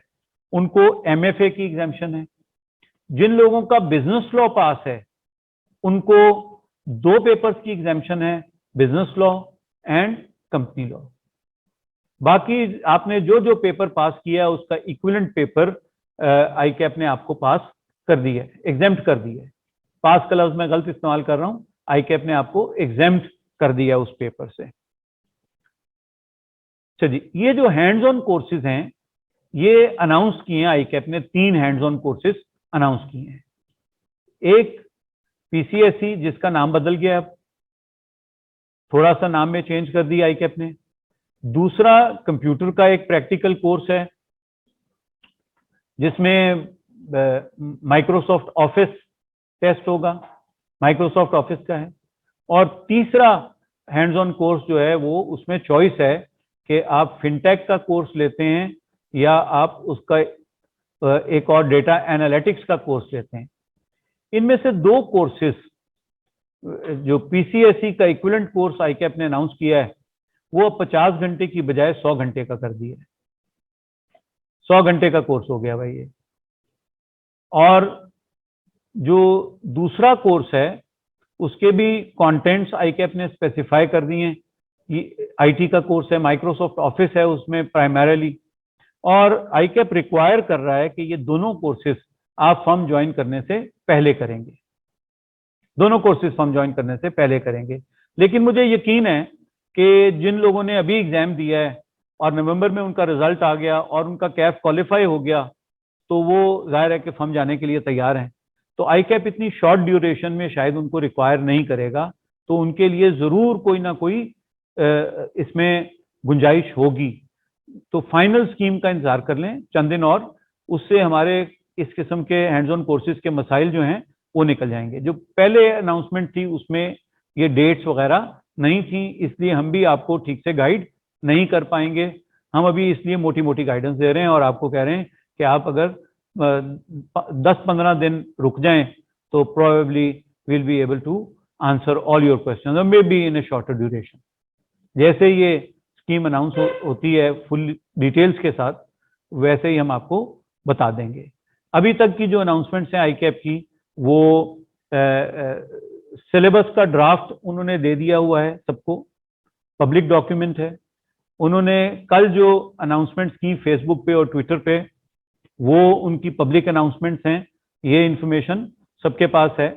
उनको एमएफए की एग्जाम्पशन है। जिन लोगों का बिजनेस लॉ पास है उनको 2 पेपर्स की एग्जाम्पशन है, business law and company law. बाकी आपने जो जो पेपर पास किया है उसका इक्विवेलेंट पेपर आईकैप ने आपको पास कर दिया है, एग्जेम्प्ट कर दिया है। पास का लफ्ज मैं गलत इस्तेमाल कर रहा हूं, आईकैप ने आपको एग्जेम्प्ट कर दिया उस पेपर से। चलिए, ये जो हैंड्स ऑन कोर्सेज हैं ये अनाउंस किए हैं आईकैप ने, 3 हैंड्स ऑन कोर्सेज अनाउंस किए हैं। एक पीसीएसई जिसका नाम बदल गया, अब थोड़ा सा नाम में चेंज कर दिया आईकैप ने। दूसरा कंप्यूटर का एक प्रैक्टिकल कोर्स है जिसमें माइक्रोसॉफ्ट ऑफिस टेस्ट होगा, माइक्रोसॉफ्ट ऑफिस का है। और तीसरा हैंड्स ऑन कोर्स जो है वो उसमें चॉइस है कि आप फिनटेक का कोर्स लेते हैं या आप उसका एक और डेटा एनालिटिक्स का कोर्स लेते हैं। इनमें से 2 कोर्सेस जो पीसीएसई का इक्विवेलेंट कोर्स आईकैप ने अनाउंस किया है वो 50 घंटे की बजाय 100 घंटे का कर दिया है। 100 घंटे का कोर्स हो गया भाई ये। और जो दूसरा कोर्स है उसके भी कंटेंट्स आईकैप ने स्पेसिफाई कर दिए हैं आईटी का कोर्स है, माइक्रोसॉफ्ट ऑफिस है उसमें प्राइमरीली, और आईकैप रिक्वायर कर रहा है कि ये दोनों कोर्सेज आप फर्म ज्वाइन करने से पहले करेंगे, दोनों कोर्सेज फर्म ज्वाइन करने से पहले करेंगे। लेकिन मुझे यकीन है कि जिन लोगों ने अभी एग्जाम दिया है और नवंबर में उनका रिजल्ट आ गया और उनका कैफ क्वालिफाई हो गया, तो वो जाहिर है कि फर्म जाने के लिए तैयार हैं। तो आईकैप इतनी शॉर्ट ड्यूरेशन में शायद उनको रिक्वायर नहीं करेगा, तो उनके लिए जरूर कोई ना कोई इसमें गुंजाइश होगी। तो फाइनल स्कीम का इंतजार कर लें चंद दिन और, उससे हमारे इस किस्म के हैंड्स ऑन कोर्सेज के मसाइल जो हैं वो निकल जाएंगे। जो पहले अनाउंसमेंट थी उसमें ये डेट्स वगैरह नहीं थी, इसलिए हम भी आपको ठीक से गाइड नहीं कर पाएंगे। हम अभी इसलिए मोटी मोटी गाइडेंस दे रहे हैं और आपको कह रहे हैं कि आप अगर 10-15 दिन रुक जाएं तो probably will be able to answer all your question, maybe in a shorter duration. जैसे ये स्कीम अनाउंस होती है फुल डिटेल्स के साथ, वैसे ही हम आपको बता देंगे। अभी तक की जो अनाउंसमेंट्स हैं आईकैप की, वो सिलेबस का ड्राफ्ट उन्होंने दे दिया हुआ है सबको, पब्लिक डॉक्यूमेंट है। उन्होंने कल जो अनाउंसमेंट्स की फेसबुक पे और ट्विटर पे, वो उनकी पब्लिक अनाउंसमेंट्स हैं, ये इंफॉर्मेशन सबके पास है।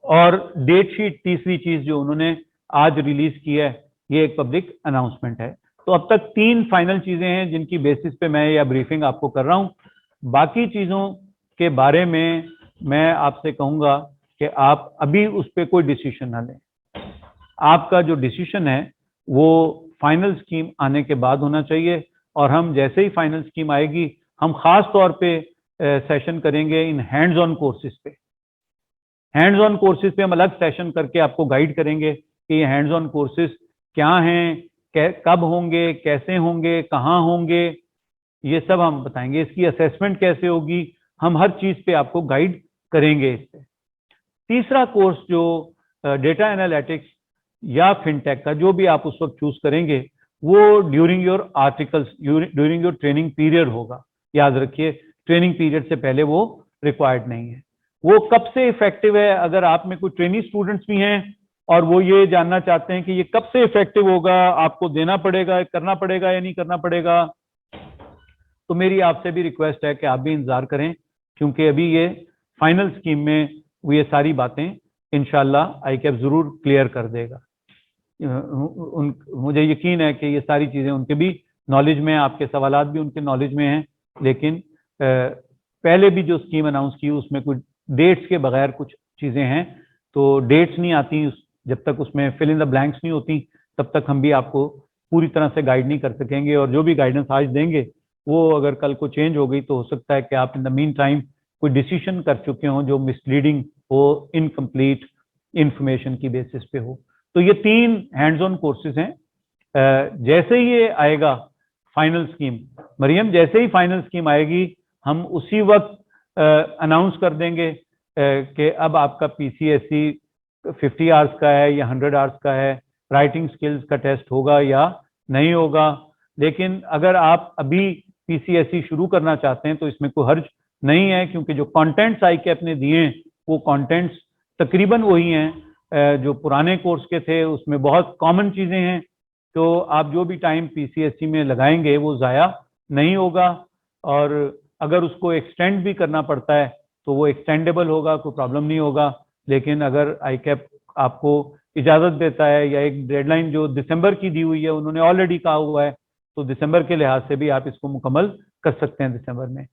और डेट शीट तीसरी चीज जो उन्होंने आज रिलीज की है, ये एक पब्लिक अनाउंसमेंट है। तो अब तक 3 फाइनल चीजें हैं जिनकी बेसिस पे मैं यह ब्रीफिंग आपको कर रहा हूं। बाकी चीजों के बारे में मैं आपसे कहूंगा कि आप अभी उस पर कोई डिसीजन ना लें। आपका जो डिसीजन है वो फाइनल स्कीम आने के बाद होना चाहिए, और हम जैसे ही फाइनल स्कीम आएगी हम खास तौर पे सेशन करेंगे इन हैंड्स ऑन कोर्सेज पे। हैंड्स ऑन कोर्सेज पे हम अलग सेशन करके आपको गाइड करेंगे कि ये हैंड्स ऑन कोर्सेज क्या हैं, कब होंगे, कैसे होंगे, कहाँ होंगे, ये सब हम बताएंगे। इसकी असेसमेंट कैसे होगी, हम हर चीज पे आपको गाइड करेंगे इस पे। तीसरा कोर्स जो डेटा एनालिटिक्स या फिनटेक का, जो भी आप उस वक्त चूज करेंगे, वो during your articles, during your training period होगा। याद रखिए, ट्रेनिंग पीरियड से पहले वो रिक्वायर्ड नहीं है। वो कब से इफेक्टिव है, अगर आप में कोई ट्रेनिंग स्टूडेंट्स भी हैं और वो ये जानना चाहते हैं कि ये कब से इफेक्टिव होगा, आपको देना पड़ेगा, करना पड़ेगा या नहीं करना पड़ेगा, तो मेरी आपसे भी रिक्वेस्ट है कि आप भी इंतजार करें, क्योंकि अभी ये फाइनल स्कीम में ये सारी बातें इंशाल्लाह आईकैप जरूर क्लियर कर देगा। मुझे यकीन है कि ये सारी चीजें उनके भी नॉलेज में, आपके सवालात भी उनके नॉलेज में हैं। लेकिन पहले भी जो स्कीम अनाउंस की उसमें कुछ डेट्स के बगैर कुछ चीजें हैं, तो डेट्स नहीं आती जब तक उसमें फिल इन द ब्लैंक्स नहीं होती, तब तक हम भी आपको पूरी तरह से गाइड नहीं कर सकेंगे। और जो भी गाइडेंस आज देंगे वो अगर कल को चेंज हो गई तो हो सकता है कि आप इन द मीन टाइम कोई डिसीजन कर चुके हों जो मिसलीडिंग हो, इनकम्प्लीट इंफॉर्मेशन की बेसिस पे हो। तो ये 3 हैंड्स ऑन कोर्सेज हैं। जैसे ही ये आएगा फाइनल स्कीम, मरियम, जैसे ही फाइनल स्कीम आएगी हम उसी वक्त अनाउंस कर देंगे कि अब आपका पीसीएसई 50 आवर्स का है या 100 आवर्स का है, राइटिंग स्किल्स का टेस्ट होगा या नहीं होगा। लेकिन अगर आप अभी पीसीएसई शुरू करना चाहते हैं तो इसमें कोई हर्ज नहीं है, क्योंकि जो कंटेंट्स आईकैप ने दिए हैं वो कंटेंट्स तकरीबन वही हैं जो पुराने कोर्स के थे, उसमें बहुत कॉमन चीजें हैं। तो आप जो भी टाइम पीसीएसई में लगाएंगे वो ज़ाया नहीं होगा, और अगर उसको एक्सटेंड भी करना पड़ता है तो वो एक्सटेंडेबल होगा, कोई प्रॉब्लम नहीं होगा। लेकिन अगर आईकैप आपको इजाज़त देता है, या एक डेडलाइन जो दिसंबर की दी हुई है उन्होंने ऑलरेडी कहा हुआ है, तो दिसंबर के लिहाज से भी आप इसको मुकम्मल कर सकते हैं दिसंबर में।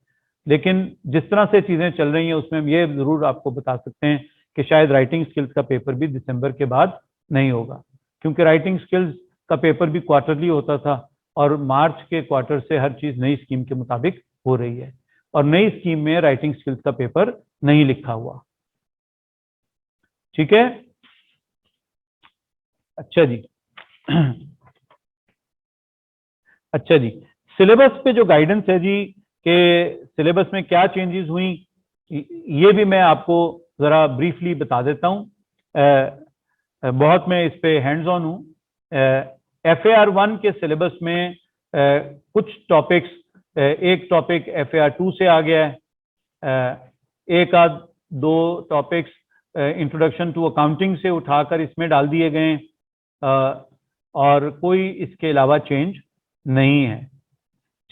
लेकिन जिस तरह से चीज़ें चल रही हैं उसमें हम ये ज़रूर आपको बता सकते हैं कि शायद राइटिंग स्किल्स का पेपर भी दिसंबर के बाद नहीं होगा, क्योंकि राइटिंग स्किल्स का पेपर भी क्वार्टरली होता था और मार्च के क्वार्टर से हर चीज़ नई स्कीम के मुताबिक हो रही है, और नई स्कीम में राइटिंग स्किल्स का पेपर नहीं लिखा हुआ। ठीक है, अच्छा जी। अच्छा जी, सिलेबस पे जो गाइडेंस है जी कि सिलेबस में क्या चेंजेस हुई, ये भी मैं आपको ज़रा ब्रीफली बता देता हूँ। बहुत मैं इस पे हैंड्स ऑन हूँ। FAR 1 के सिलेबस में कुछ टॉपिक्स, एक टॉपिक FAR 2 से आ गया है, एक आध 2 टॉपिक्स इंट्रोडक्शन टू अकाउंटिंग से उठाकर इसमें डाल दिए गए और कोई इसके अलावा चेंज नहीं है।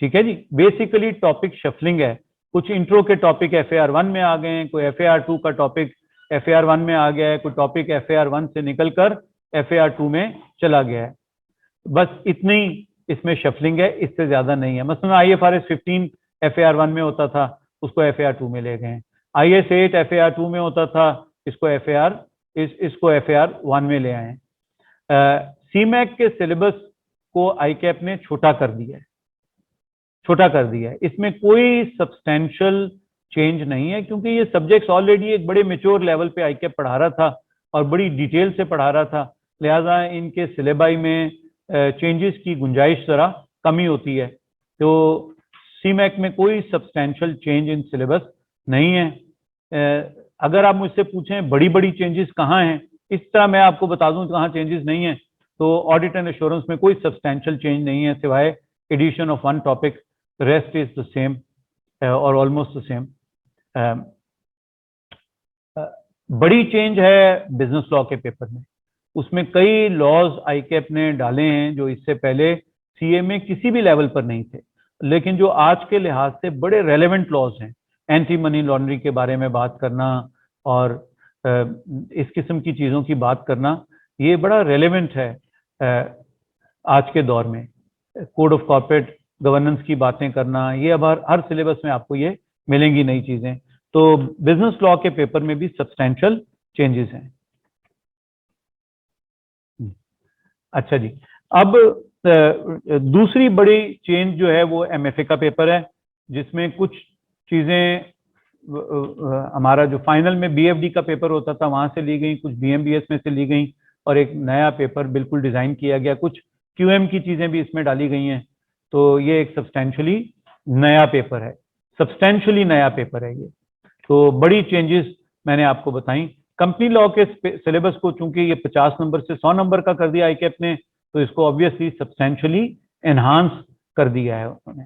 ठीक है जी, बेसिकली टॉपिक शफलिंग है। कुछ इंट्रो के टॉपिक FAR 1 में आ गए हैं, कोई FAR 2 का टॉपिक FAR 1 में आ गया है, कोई टॉपिक FAR 1 से निकलकर FAR 2 में चला गया है। बस इतनी इसमें शफलिंग है, इससे ज्यादा नहीं है। मसलन IFRS 15 FAR 1 में होता था, उसको FAR 2 में ले गए हैं। IS 8 FAR 2 में होता था, इसको FAR 1 में ले आए। CMAC के सिलेबस को ICAP ने छोटा कर दिया है। इसमें कोई सब्सटेंशियल चेंज नहीं है, क्योंकि ये सब्जेक्ट्स ऑलरेडी एक बड़े मेच्योर लेवल पे ICAP पढ़ा रहा था और बड़ी डिटेल से पढ़ा रहा था। लिहाजा इनके सिलेबाई में चेंजेस की गुंजाइश जरा कमी होती है। तो CMAC में कोई सब्सटेंशियल चेंज इन सिलेबस नहीं है। अगर आप मुझसे पूछें बड़ी बड़ी चेंजेस कहाँ हैं, इस तरह मैं आपको बता दूं कहाँ चेंजेस नहीं है, तो ऑडिट एंड एश्योरेंस में कोई सब्सटेंशियल चेंज नहीं है सिवाय addition of one topic, rest is the same और ऑलमोस्ट द सेम। बड़ी चेंज है बिजनेस लॉ के पेपर में। उसमें कई लॉज ICAP ने डाले हैं जो इससे पहले CA में किसी भी लेवल पर नहीं थे, लेकिन जो आज के लिहाज से बड़े रेलेवेंट लॉज हैं। एंटी मनी लॉन्ड्रिंग के बारे में बात करना और इस किस्म की चीज़ों की बात करना, ये बड़ा रेलेवेंट है आज के दौर में। कोड ऑफ कॉर्पोरेट गवर्नेंस की बातें करना, ये अब हर सिलेबस में आपको ये मिलेंगी नई चीज़ें। तो बिजनेस लॉ के पेपर में भी सब्सटेंशियल चेंजेस हैं। अच्छा जी, अब दूसरी बड़ी चेंज जो है वो MFA का पेपर है, जिसमें कुछ चीज़ें हमारा जो फाइनल में BFD का पेपर होता था वहां से ली गई, कुछ BMBS में से ली गई और एक नया पेपर बिल्कुल डिजाइन किया गया। कुछ QM की चीजें भी इसमें डाली गई हैं। तो ये एक सब्सटेंशियली नया पेपर है ये। तो बड़ी चेंजेस मैंने आपको बताई। कंपनी लॉ के सिलेबस को चूंकि ये 50 नंबर से 100 नंबर का कर दिया ICAP ने, तो इसको ऑब्वियसली सब्सटेंशियली एनहांस कर दिया है उन्होंने।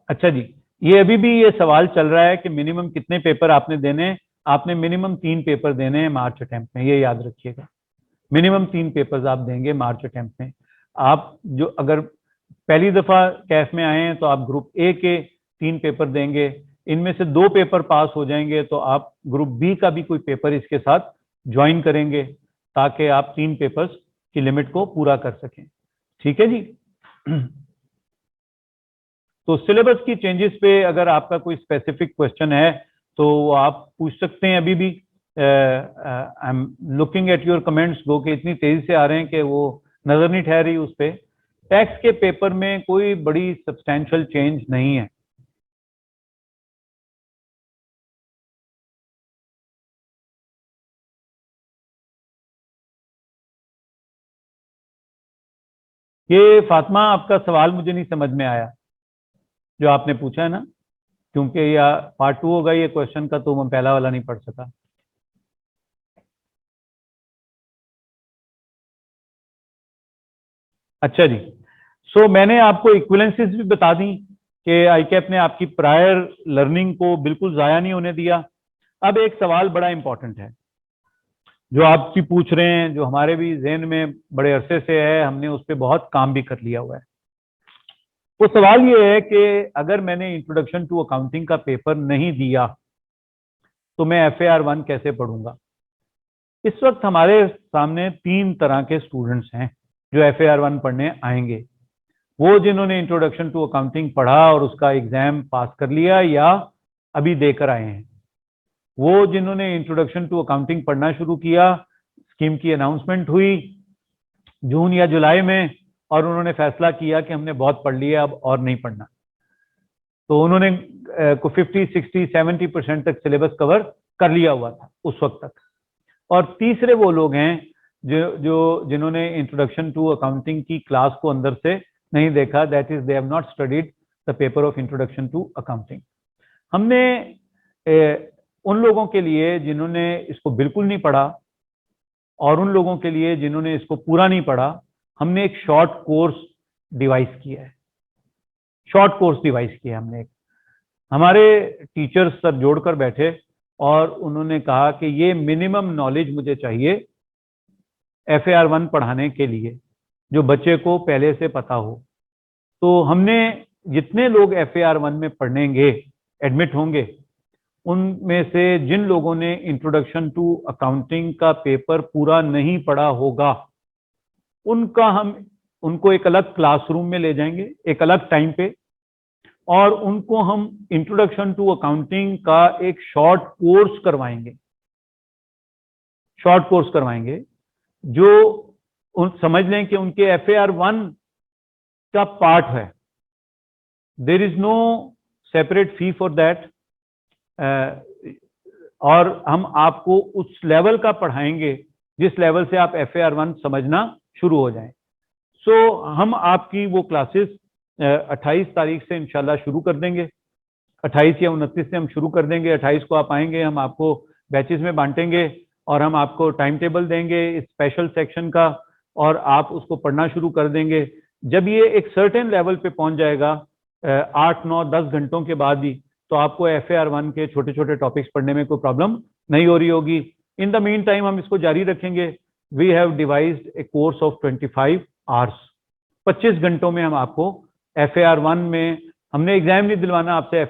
अच्छा जी, ये अभी भी ये सवाल चल रहा है कि मिनिमम कितने पेपर आपने देने। आपने मिनिमम 3 पेपर देने हैं मार्च अटेम्प्ट में, ये याद रखिएगा। मिनिमम 3 पेपर्स आप देंगे मार्च अटेम्प्ट में। आप जो अगर पहली दफा कैफ में आए हैं तो आप ग्रुप A के 3 पेपर देंगे, इनमें से 2 पेपर पास हो जाएंगे तो आप ग्रुप B का भी कोई पेपर इसके साथ ज्वाइन करेंगे, ताकि आप 3 पेपर्स की लिमिट को पूरा कर सकें। ठीक है जी। तो सिलेबस की चेंजेस पे अगर आपका कोई स्पेसिफिक क्वेश्चन है तो आप पूछ सकते हैं अभी भी। I am looking at your comments, गो के इतनी तेजी से आ रहे हैं कि वो नजर नहीं ठहर रही उस पे। टैक्स के पेपर में कोई बड़ी सब्सटेंशियल चेंज नहीं है। ये फातिमा, आपका सवाल मुझे नहीं समझ में आया जो आपने पूछा है ना, क्योंकि यह पार्ट 2 होगा ये क्वेश्चन का, तो मैं पहला वाला नहीं पढ़ सका। अच्छा जी, सो मैंने आपको इक्विवेलेंसीज भी बता दी कि ICAP ने आपकी प्रायर लर्निंग को बिल्कुल जाया नहीं होने दिया। अब एक सवाल बड़ा इंपॉर्टेंट है जो आपकी पूछ रहे हैं, जो हमारे भी ज़हन में बड़े अरसे से है, हमने उस पर बहुत काम भी कर लिया हुआ है। वो सवाल ये है कि अगर मैंने इंट्रोडक्शन टू अकाउंटिंग का पेपर नहीं दिया तो मैं FAR 1 कैसे पढ़ूंगा। इस वक्त हमारे सामने 3 तरह के स्टूडेंट्स हैं जो FAR 1 पढ़ने आएंगे। वो जिन्होंने इंट्रोडक्शन टू अकाउंटिंग पढ़ा और उसका एग्जाम पास कर लिया या अभी देकर आए हैं। वो जिन्होंने इंट्रोडक्शन टू अकाउंटिंग पढ़ना शुरू किया, स्कीम की अनाउंसमेंट हुई जून या जुलाई में और उन्होंने फैसला किया कि हमने बहुत पढ़ लिया अब और नहीं पढ़ना, तो उन्होंने 50, 60, 70% तक सिलेबस कवर कर लिया हुआ था उस वक्त तक। और तीसरे वो लोग हैं जिन्होंने इंट्रोडक्शन टू अकाउंटिंग की क्लास को अंदर से नहीं देखा, that is they have not studied the paper of introduction to accounting. हमने उन लोगों के लिए जिन्होंने इसको बिल्कुल नहीं पढ़ा और उन लोगों के लिए जिन्होंने इसको पूरा नहीं पढ़ा, हमने एक शॉर्ट कोर्स डिवाइस किया है। हमने हमारे टीचर्स सर जोड़कर बैठे और उन्होंने कहा कि ये मिनिमम नॉलेज मुझे चाहिए FAR 1 पढ़ाने के लिए, जो बच्चे को पहले से पता हो। तो हमने जितने लोग FAR 1 में पढ़ेंगे, एडमिट होंगे, उनमें से जिन लोगों ने इंट्रोडक्शन टू अकाउंटिंग का पेपर पूरा नहीं पढ़ा होगा, उनको एक अलग क्लासरूम में ले जाएंगे, एक अलग टाइम पे, और उनको हम इंट्रोडक्शन टू अकाउंटिंग का एक शॉर्ट कोर्स करवाएंगे, जो समझ लें कि उनके FAR 1 का पार्ट है। There is no separate fee for that, और हम आपको उस लेवल का पढ़ाएंगे जिस लेवल से आप FAR 1 समझना शुरू हो जाएं। सो हम आपकी वो क्लासेस 28 तारीख से इंशाल्लाह शुरू कर देंगे। 28 या 29 से हम शुरू कर देंगे। 28 को आप आएंगे, हम आपको बैचेस में बांटेंगे और हम आपको टाइम टेबल देंगे इस स्पेशल सेक्शन का, और आप उसको पढ़ना शुरू कर देंगे। जब ये एक सर्टेन लेवल पे पहुंच जाएगा 8, 9, 10 घंटों के बाद ही, तो आपको FAR 1 के छोटे छोटे टॉपिक्स पढ़ने में कोई प्रॉब्लम नहीं हो रही होगी। इन द मीन टाइम हम इसको जारी रखेंगे। We have devised a course of 25 hours. 25 घंटों में हम आपको FAR 1 में, हमने एग्जाम नहीं दिलवाना आपसे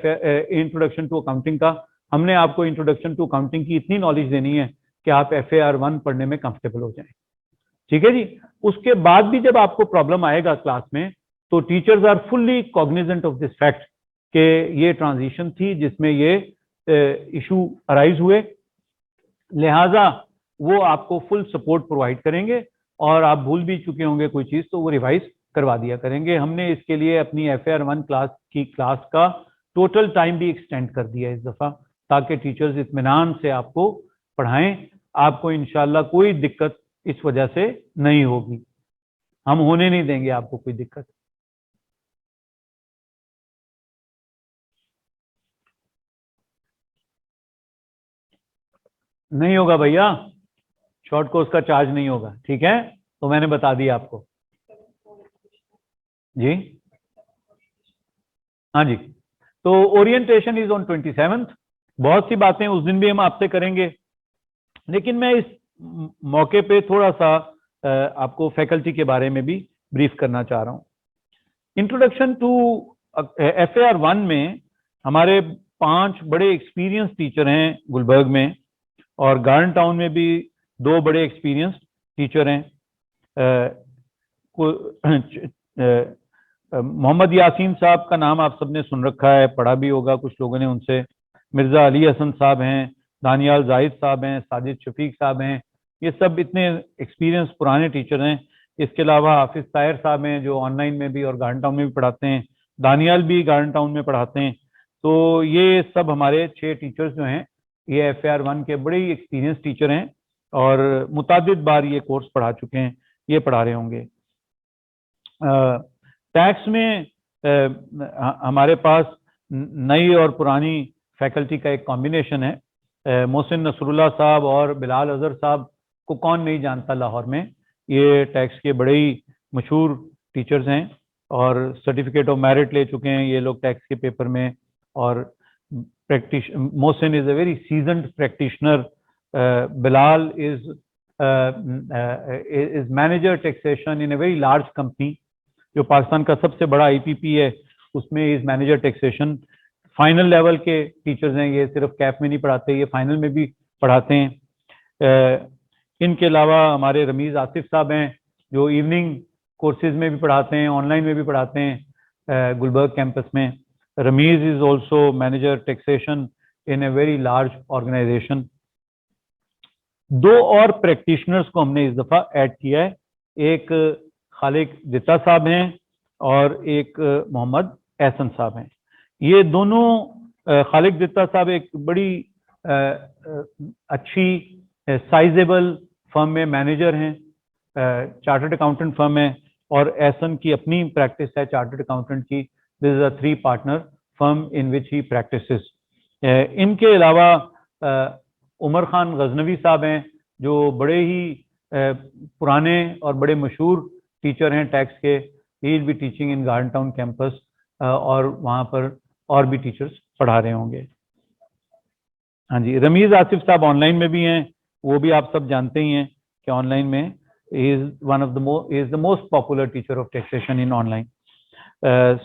इंट्रोडक्शन टू अकाउंटिंग का, हमने आपको इंट्रोडक्शन टू अकाउंटिंग की इतनी नॉलेज देनी है कि आप FAR 1 पढ़ने में कंफर्टेबल हो जाएं। ठीक है जी। उसके बाद भी जब आपको प्रॉब्लम आएगा क्लास में, तो teachers are fully cognizant of this fact कि ये ट्रांजिशन थी जिसमें ये इशू अराइज हुए, लिहाजा वो आपको फुल सपोर्ट प्रोवाइड करेंगे, और आप भूल भी चुके होंगे कोई चीज तो वो रिवाइज करवा दिया करेंगे। हमने इसके लिए अपनी FAR 1 क्लास का टोटल टाइम भी एक्सटेंड कर दिया इस दफा, ताकि टीचर्स इत्मीनान से आपको पढ़ाएं। आपको इंशाल्लाह कोई दिक्कत इस वजह से नहीं होगी, हम होने नहीं देंगे आपको कोई दिक्कत। नहीं होगा भैया, शॉर्ट कोर्स का चार्ज नहीं होगा, ठीक है, तो मैंने बता दिया आपको जी। हाँ जी, तो ओरिएंटेशन इज ऑन 27th। बहुत सी बातें उस दिन भी हम आपसे करेंगे, लेकिन मैं इस मौके पे थोड़ा सा आपको फैकल्टी के बारे में भी ब्रीफ करना चाह रहा हूँ। इंट्रोडक्शन टू FAR 1 में हमारे 5 बड़े एक्सपीरियंस टीचर हैं गुलबर्ग में, और गार्डन टाउन में भी 2 बड़े एक्सपीरियंस टीचर हैं। मोहम्मद यासीन साहब का नाम आप सबने सुन रखा है, पढ़ा भी होगा कुछ लोगों ने उनसे। मिर्जा अली हसन साहब हैं, दानियाल जाहिद साहब हैं, साजिद शफीक साहब हैं, ये सब इतने एक्सपीरियंस पुराने टीचर हैं। इसके अलावा हाफिज ताहिर साहब हैं जो ऑनलाइन में भी और गार्डन टाउन में भी पढ़ाते हैं, दानियाल भी गार्डन टाउन में पढ़ाते हैं। तो ये सब हमारे 6 टीचर्स जो हैं ये FAR 1 के बड़े ही एक्सपीरियंस टीचर हैं, और मुतादिद बार ये कोर्स पढ़ा चुके हैं, ये पढ़ा रहे होंगे। टैक्स में हमारे पास नई और पुरानी फैकल्टी का एक कॉम्बिनेशन है। मोहसिन नसरुल्लाह साहब और बिलाल अजहर साहब को कौन नहीं जानता लाहौर में, ये टैक्स के बड़े ही मशहूर टीचर्स हैं और सर्टिफिकेट ऑफ मेरिट ले चुके हैं ये लोग टैक्स के पेपर में। और Mohsin is a very seasoned practitioner, Bilal is manager taxation in a very large company, जो पाकिस्तान का सबसे बड़ा IPP है, उसमें is manager taxation. Final level के टीचर्स हैं, ये सिर्फ कैप में नहीं पढ़ाते, ये फाइनल में भी पढ़ाते हैं। इनके अलावा हमारे रमीज आसिफ साहब हैं जो इवनिंग कोर्सेज में भी पढ़ाते हैं, ऑनलाइन में भी पढ़ाते हैं गुलबर्ग कैंपस में। Rameez is also manager taxation in a very large organization. 2 और प्रैक्टिशनर्स को हमने इस दफा ऐड किया है, एक खालिक जित्ता साहब हैं और एक मोहम्मद एहसन साहब हैं। ये दोनों, खालिक जित्ता साहब एक बड़ी अच्छी साइजेबल फर्म में मैनेजर हैं, चार्टर्ड अकाउंटेंट फर्म है, और एहसन की अपनी प्रैक्टिस है चार्टर्ड अकाउंटेंट की। This is a 3 partner firm in which he practices. इनके अलावा उमर खान गजनवी साहब हैं जो बड़े ही पुराने और बड़े मशहूर टीचर हैं टैक्स के। He will be teaching in garden town campus, और वहाँ पर और भी टीचर्स पढ़ा रहे होंगे। हाँ जी, रमीज आसिफ साहब ऑनलाइन में भी हैं, वो भी आप सब जानते ही हैं कि ऑनलाइन में is the most popular teacher of taxation in online.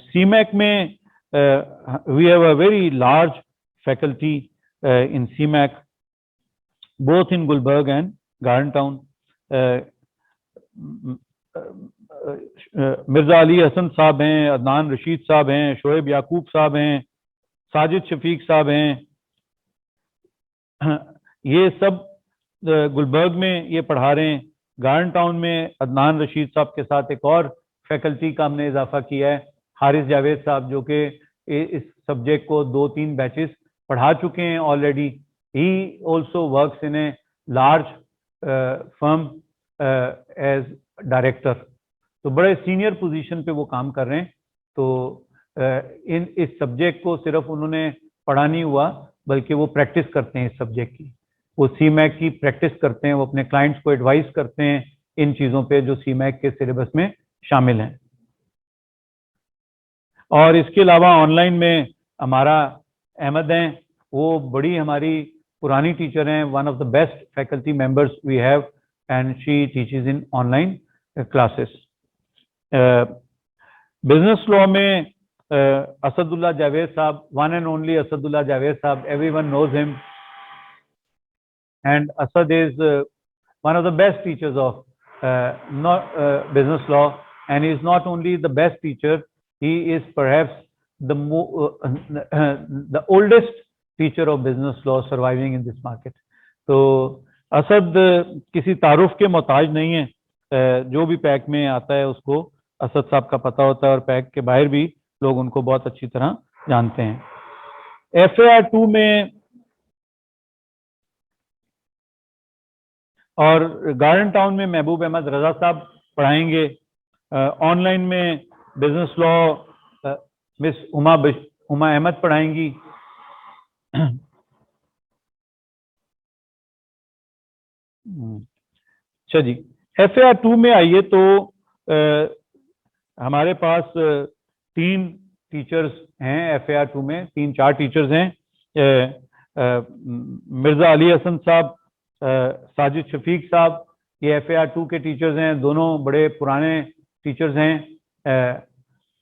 CMAC में we have a very large faculty in CMAC, both in Gulberg and Garden Town. Mirza Ali Hasan sahab हैं, अदनान रशीद साहब हैं, शोएब याकूब साहब हैं, साजिद शफीक साहब हैं, ये सब गुलबर्ग में ये पढ़ा रहे हैं। गार्डन टाउन में अदनान रशीद साहब के साथ एक और फैकल्टी का हमने इजाफा किया है, हारिस जावेद साहब, जो कि इस सब्जेक्ट को 2-3 बैचेस पढ़ा चुके हैं already. He also works in a large firm as director, तो बड़े सीनियर पोजीशन पे वो काम कर रहे हैं। तो इस सब्जेक्ट को सिर्फ उन्होंने पढ़ा नहीं हुआ, बल्कि वो प्रैक्टिस करते हैं इस सब्जेक्ट की, वो CMAC की प्रैक्टिस करते हैं, वो अपने क्लाइंट्स को एडवाइस करते हैं इन चीज़ों पे जो CMAC के सिलेबस में शामिल हैं। और इसके अलावा ऑनलाइन में हमारा अहमद हैं, वो बड़ी हमारी पुरानी टीचर हैं, one of the best faculty members we have, and she teaches in online classes. Business law में Asadullah Javed Sahab, one and only Asadullah Javed Sahab, everyone knows him, and Asad is one of the best teachers of business law, and he is not only the best teacher, he is perhaps the oldest teacher of business law surviving in this market. तो असद किसी तारुफ के मोहताज नहीं है, जो भी pack में आता है उसको असद साहब का पता होता है, और पैक के बाहर भी लोग उनको बहुत अच्छी तरह जानते हैं। FAR 2 में और गार्डन टाउन में महबूब अहमद रजा साहब पढ़ाएंगे। ऑनलाइन में business law miss Uma Ahmad पढ़ाएंगी। अच्छा जी, FAR 2 में आइए तो हमारे पास 3 टीचर्स हैं FAR 2 में, 3-4 टीचर्स हैं। मिर्जा अली हसन साहब, साजिद शफीक साहब, ये FAR 2 के टीचर्स हैं, दोनों बड़े पुराने टीचर्स हैं।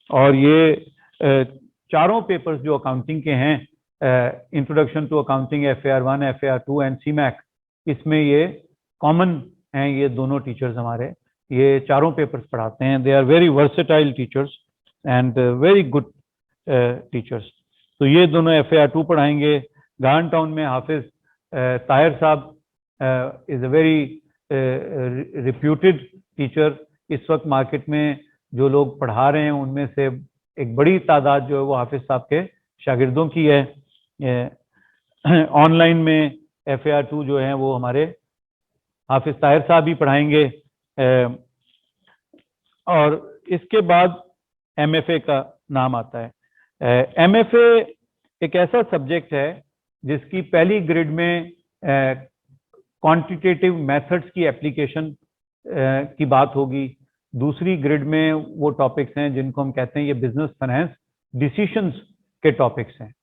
और ये चारों पेपर्स जो अकाउंटिंग के हैं, introduction to accounting FAR 1, FAR 2 and CMAC, इसमें ये कॉमन हैं। ये दोनों टीचर्स हमारे ये चारों पेपर्स पढ़ाते हैं। They are very versatile teachers and very good teachers. तो ये दोनों FAR 2 पढ़ाएंगे। गार्डन टाउन में हाफिज ताहिर साहब is a very reputed teacher। इस वक्त मार्केट में जो लोग पढ़ा रहे हैं उनमें से एक बड़ी तादाद जो है वो हाफिज साहब के शागिर्दों की है। ऑनलाइन में FAR 2 जो है वो हमारे हाफिज ताहिर साहब ही पढ़ाएंगे। और इसके बाद MFA का नाम आता है। MFA एक ऐसा सब्जेक्ट है जिसकी पहली ग्रेड में क्वांटिटेटिव मेथड्स की एप्लीकेशन की बात होगी। दूसरी ग्रेड में वो टॉपिक्स हैं जिनको हम कहते हैं ये बिजनेस फाइनेंस डिसीशंस के टॉपिक्स हैं।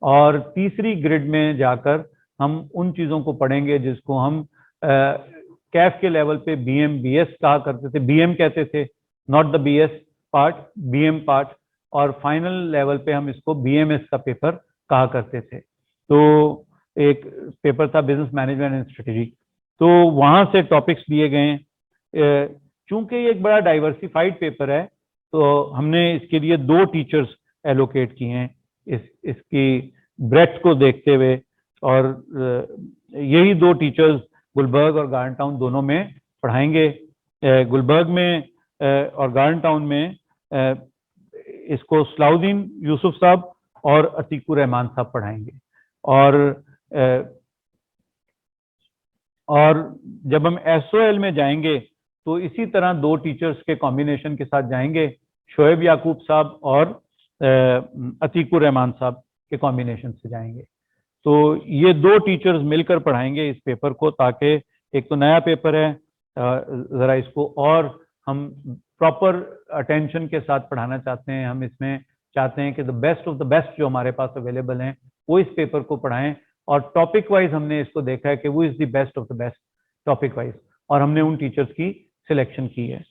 और तीसरी ग्रेड में जाकर हम उन चीज़ों को पढ़ेंगे जिसको हम कैफ के लेवल पे BM BS कहा करते थे, BM कहते थे, not the BS part, BM part. और फाइनल लेवल पे हम इसको BMS का पेपर कहा करते थे। तो एक पेपर था बिजनेस मैनेजमेंट एंड स्ट्रेटेजी। तो वहाँ से टॉपिक्स दिए गए हैं। चूंकि ये एक बड़ा डाइवर्सिफाइड पेपर है, तो हमने इसके लिए 2 टीचर्स एलोकेट किए हैं इसकी ब्रेथ को देखते हुए। और यही 2 टीचर्स गुलबर्ग और गार्डन टाउन दोनों में पढ़ाएंगे। गुलबर्ग में और गार्डन टाउन में इसको सलाउद्दीन यूसुफ साहब और अतीकुर रहमान साहब पढ़ाएंगे। और जब हम SOL में जाएंगे तो इसी तरह 2 टीचर्स के कॉम्बिनेशन के साथ जाएंगे, शोएब याकूब साहब और अतीकुर रहमान साहब के कॉम्बिनेशन से जाएंगे। तो ये 2 टीचर्स मिलकर पढ़ाएंगे इस पेपर को, ताकि एक तो नया पेपर है, ज़रा इसको और हम प्रॉपर अटेंशन के साथ पढ़ाना चाहते हैं। हम इसमें चाहते हैं कि the best of the best जो हमारे पास अवेलेबल हैं वो इस पेपर को पढ़ाएं, और टॉपिक वाइज हमने इसको देखा है कि वो is the best of the best topic wise, और हमने उन टीचर्स की सिलेक्शन की है।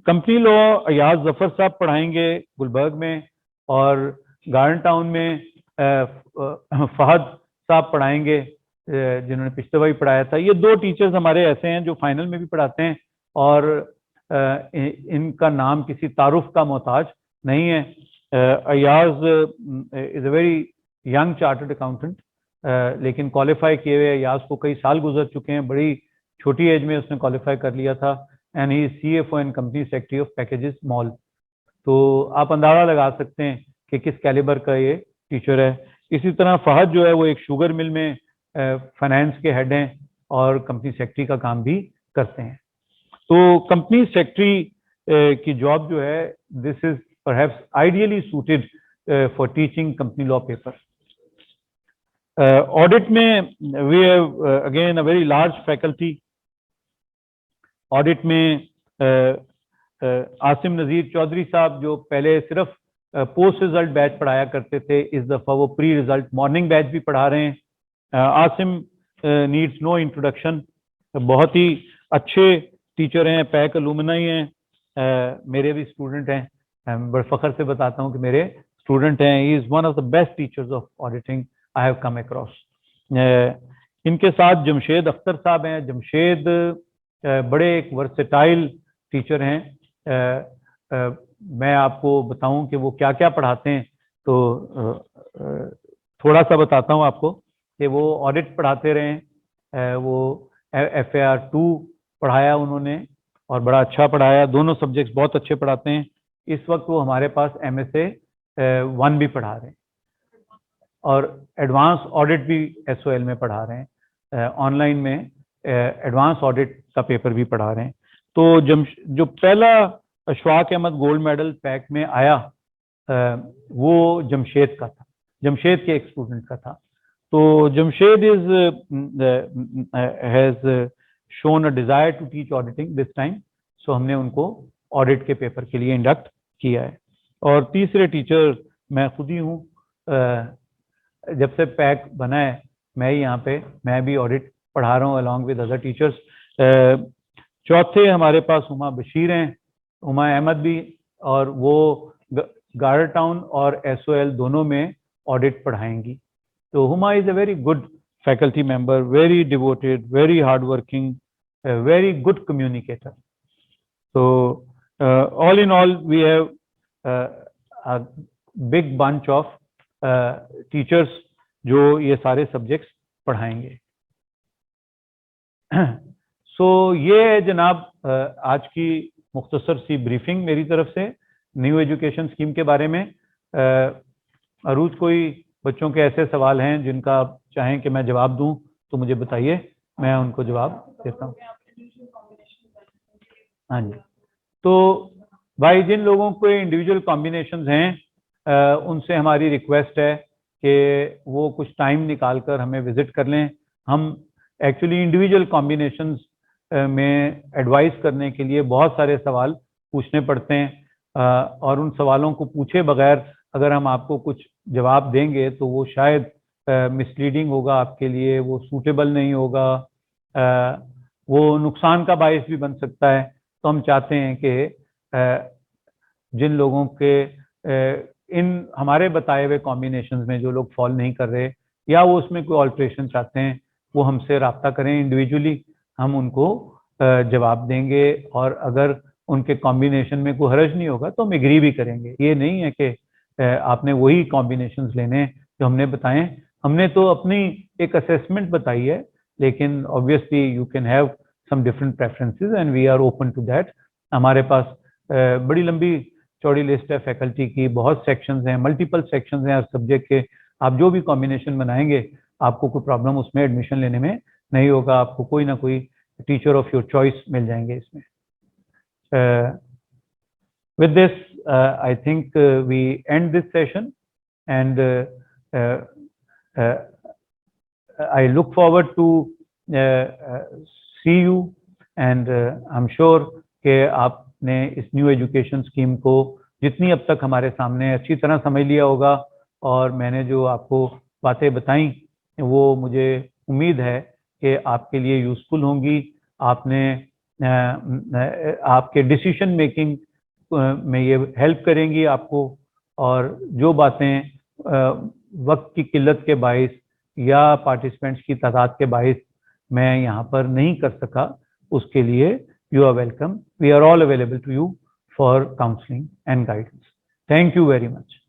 कंपनी लॉ अयाज जफर साहब पढ़ाएंगे गुलबर्ग में, और गार्डन टाउन में फहद साहब पढ़ाएंगे जिन्होंने पिछले बार पढ़ाया था। ये दो टीचर्स हमारे ऐसे हैं जो फाइनल में भी पढ़ाते हैं, और इनका नाम किसी तारुफ का मोहताज नहीं है। Ayaz is a very young chartered accountant, लेकिन क्वालिफाई किए हुए अयाज को कई साल गुजर चुके हैं, बड़ी छोटी एज में उसने क्वालिफाई कर लिया था, and he CFO and company secretary of packages mall. तो आप अंदाजा लगा सकते हैं कि किस कैलिबर का ये टीचर है। इसी तरह फहद जो है वो एक शुगर मिल में फाइनेंस के हेड हैं और कंपनी सेक्रेटरी का काम भी करते हैं। तो कंपनी सेक्रेटरी की जॉब जो है, this is perhaps ideally suited for teaching company law paper. Audit में we have again a very large faculty. Audit में आसिम नज़ीर चौधरी साहब जो पहले सिर्फ पोस्ट रिजल्ट बैच पढ़ाया करते थे, इस दफ़ा वो प्री रिजल्ट मॉर्निंग बैच भी पढ़ा रहे हैं। आसिम नीड्स नो इंट्रोडक्शन, बहुत ही अच्छे टीचर हैं, पैक अलुमनाई हैं, मेरे भी स्टूडेंट हैं, मैं बड़े फख्र से बताता हूँ कि मेरे स्टूडेंट हैं। He is one of the best teachers of auditing I have come across. इनके साथ जमशेद अख्तर साहब हैं। जमशेद बड़े एक वर्सेटाइल टीचर हैं। मैं आपको बताऊं कि वो क्या क्या पढ़ाते हैं, तो थोड़ा सा बताता हूं आपको कि वो ऑडिट पढ़ाते रहे हैं, वो FAR 2 पढ़ाया उन्होंने और बड़ा अच्छा पढ़ाया, दोनों सब्जेक्ट्स बहुत अच्छे पढ़ाते हैं। इस वक्त वो हमारे पास MSA 1 भी पढ़ा रहे हैं और एडवांस ऑडिट भी SOL में पढ़ा रहे हैं, ऑनलाइन में एडवांस ऑडिट का पेपर भी पढ़ा रहे हैं। तो जो पहला Ashfaq Ahmed gold medal pack में आया वो जमशेद का था, जमशेद के एक स्टूडेंट का था। तो Jamshed has shown a desire to teach auditing this time, so हमने उनको ऑडिट के पेपर के लिए इंडक्ट किया है। और तीसरे टीचर मैं खुद ही हूँ, जब से पैक बना है मैं ही यहाँ पे, मैं भी ऑडिट पढ़ा रहा हूँ अलॉन्ग विद अदर टीचर्स। चौथे हमारे पास हुमा बशीर हैं, हुमा अहमद भी, और वो गार्डन टाउन और SOL दोनों में ऑडिट पढ़ाएंगी। तो Huma is a very good faculty member, very devoted, very hard working, very good communicator. तो all in all we have a big bunch of teachers जो ये सारे सब्जेक्ट्स पढ़ाएंगे। सो ये है जनाब आज की मुख्तसर सी ब्रीफिंग मेरी तरफ से न्यू एजुकेशन स्कीम के बारे में। अरूज कोई बच्चों के ऐसे सवाल हैं जिनका आप चाहें कि मैं जवाब दूं तो मुझे बताइए, मैं उनको जवाब देता हूं। हाँ जी, तो भाई जिन लोगों को इंडिविजुअल कॉम्बिनेशंस हैं उनसे हमारी रिक्वेस्ट है कि वो कुछ टाइम निकाल कर हमें विजिट कर लें। हम एक्चुअली इंडिविजुअल कॉम्बिनेशंस में एडवाइस करने के लिए बहुत सारे सवाल पूछने पड़ते हैं और उन सवालों को पूछे बगैर अगर हम आपको कुछ जवाब देंगे तो वो शायद मिसलीडिंग होगा आपके लिए, वो सूटेबल नहीं होगा, वो नुकसान का बायस भी बन सकता है। तो हम चाहते हैं कि जिन लोगों के इन हमारे बताए हुए कॉम्बिनेशंस में जो लोग फॉल नहीं कर रहे या वो उसमें कोई ऑल्ट्रेशन चाहते हैं वो हमसे रब्ता करें इंडिविजुअली, हम उनको जवाब देंगे और अगर उनके कॉम्बिनेशन में कोई हर्ज नहीं होगा तो हम एग्री भी करेंगे। ये नहीं है कि आपने वही कॉम्बिनेशंस लेने जो हमने बताए। हमने तो अपनी एक असेसमेंट बताई है, लेकिन obviously you can have some different preferences and we are open to that. हमारे पास बड़ी लंबी चौड़ी लिस्ट है फैकल्टी की, बहुत सेक्शंस हैं, मल्टीपल सेक्शंस हैं हर सब्जेक्ट के। आप जो भी कॉम्बिनेशन बनाएंगे आपको कोई प्रॉब्लम उसमें एडमिशन लेने में नहीं होगा, आपको कोई ना कोई टीचर ऑफ योर चॉइस मिल जाएंगे इसमें। With this, I think we end this session and I look forward to see you and I'm sure कि आपने इस न्यू एजुकेशन स्कीम को जितनी अब तक हमारे सामने अच्छी तरह समझ लिया होगा, और मैंने जो आपको बातें बताई वो मुझे उम्मीद है कि आपके लिए यूज़फुल होंगी। आपने आपके डिसीजन मेकिंग में ये हेल्प करेंगी आपको, और जो बातें वक्त की किल्लत के बाइस या पार्टिसिपेंट्स की तादाद के बाइस मैं यहाँ पर नहीं कर सका, उसके लिए you are welcome. We are all available to you for counselling and guidance. Thank you very much.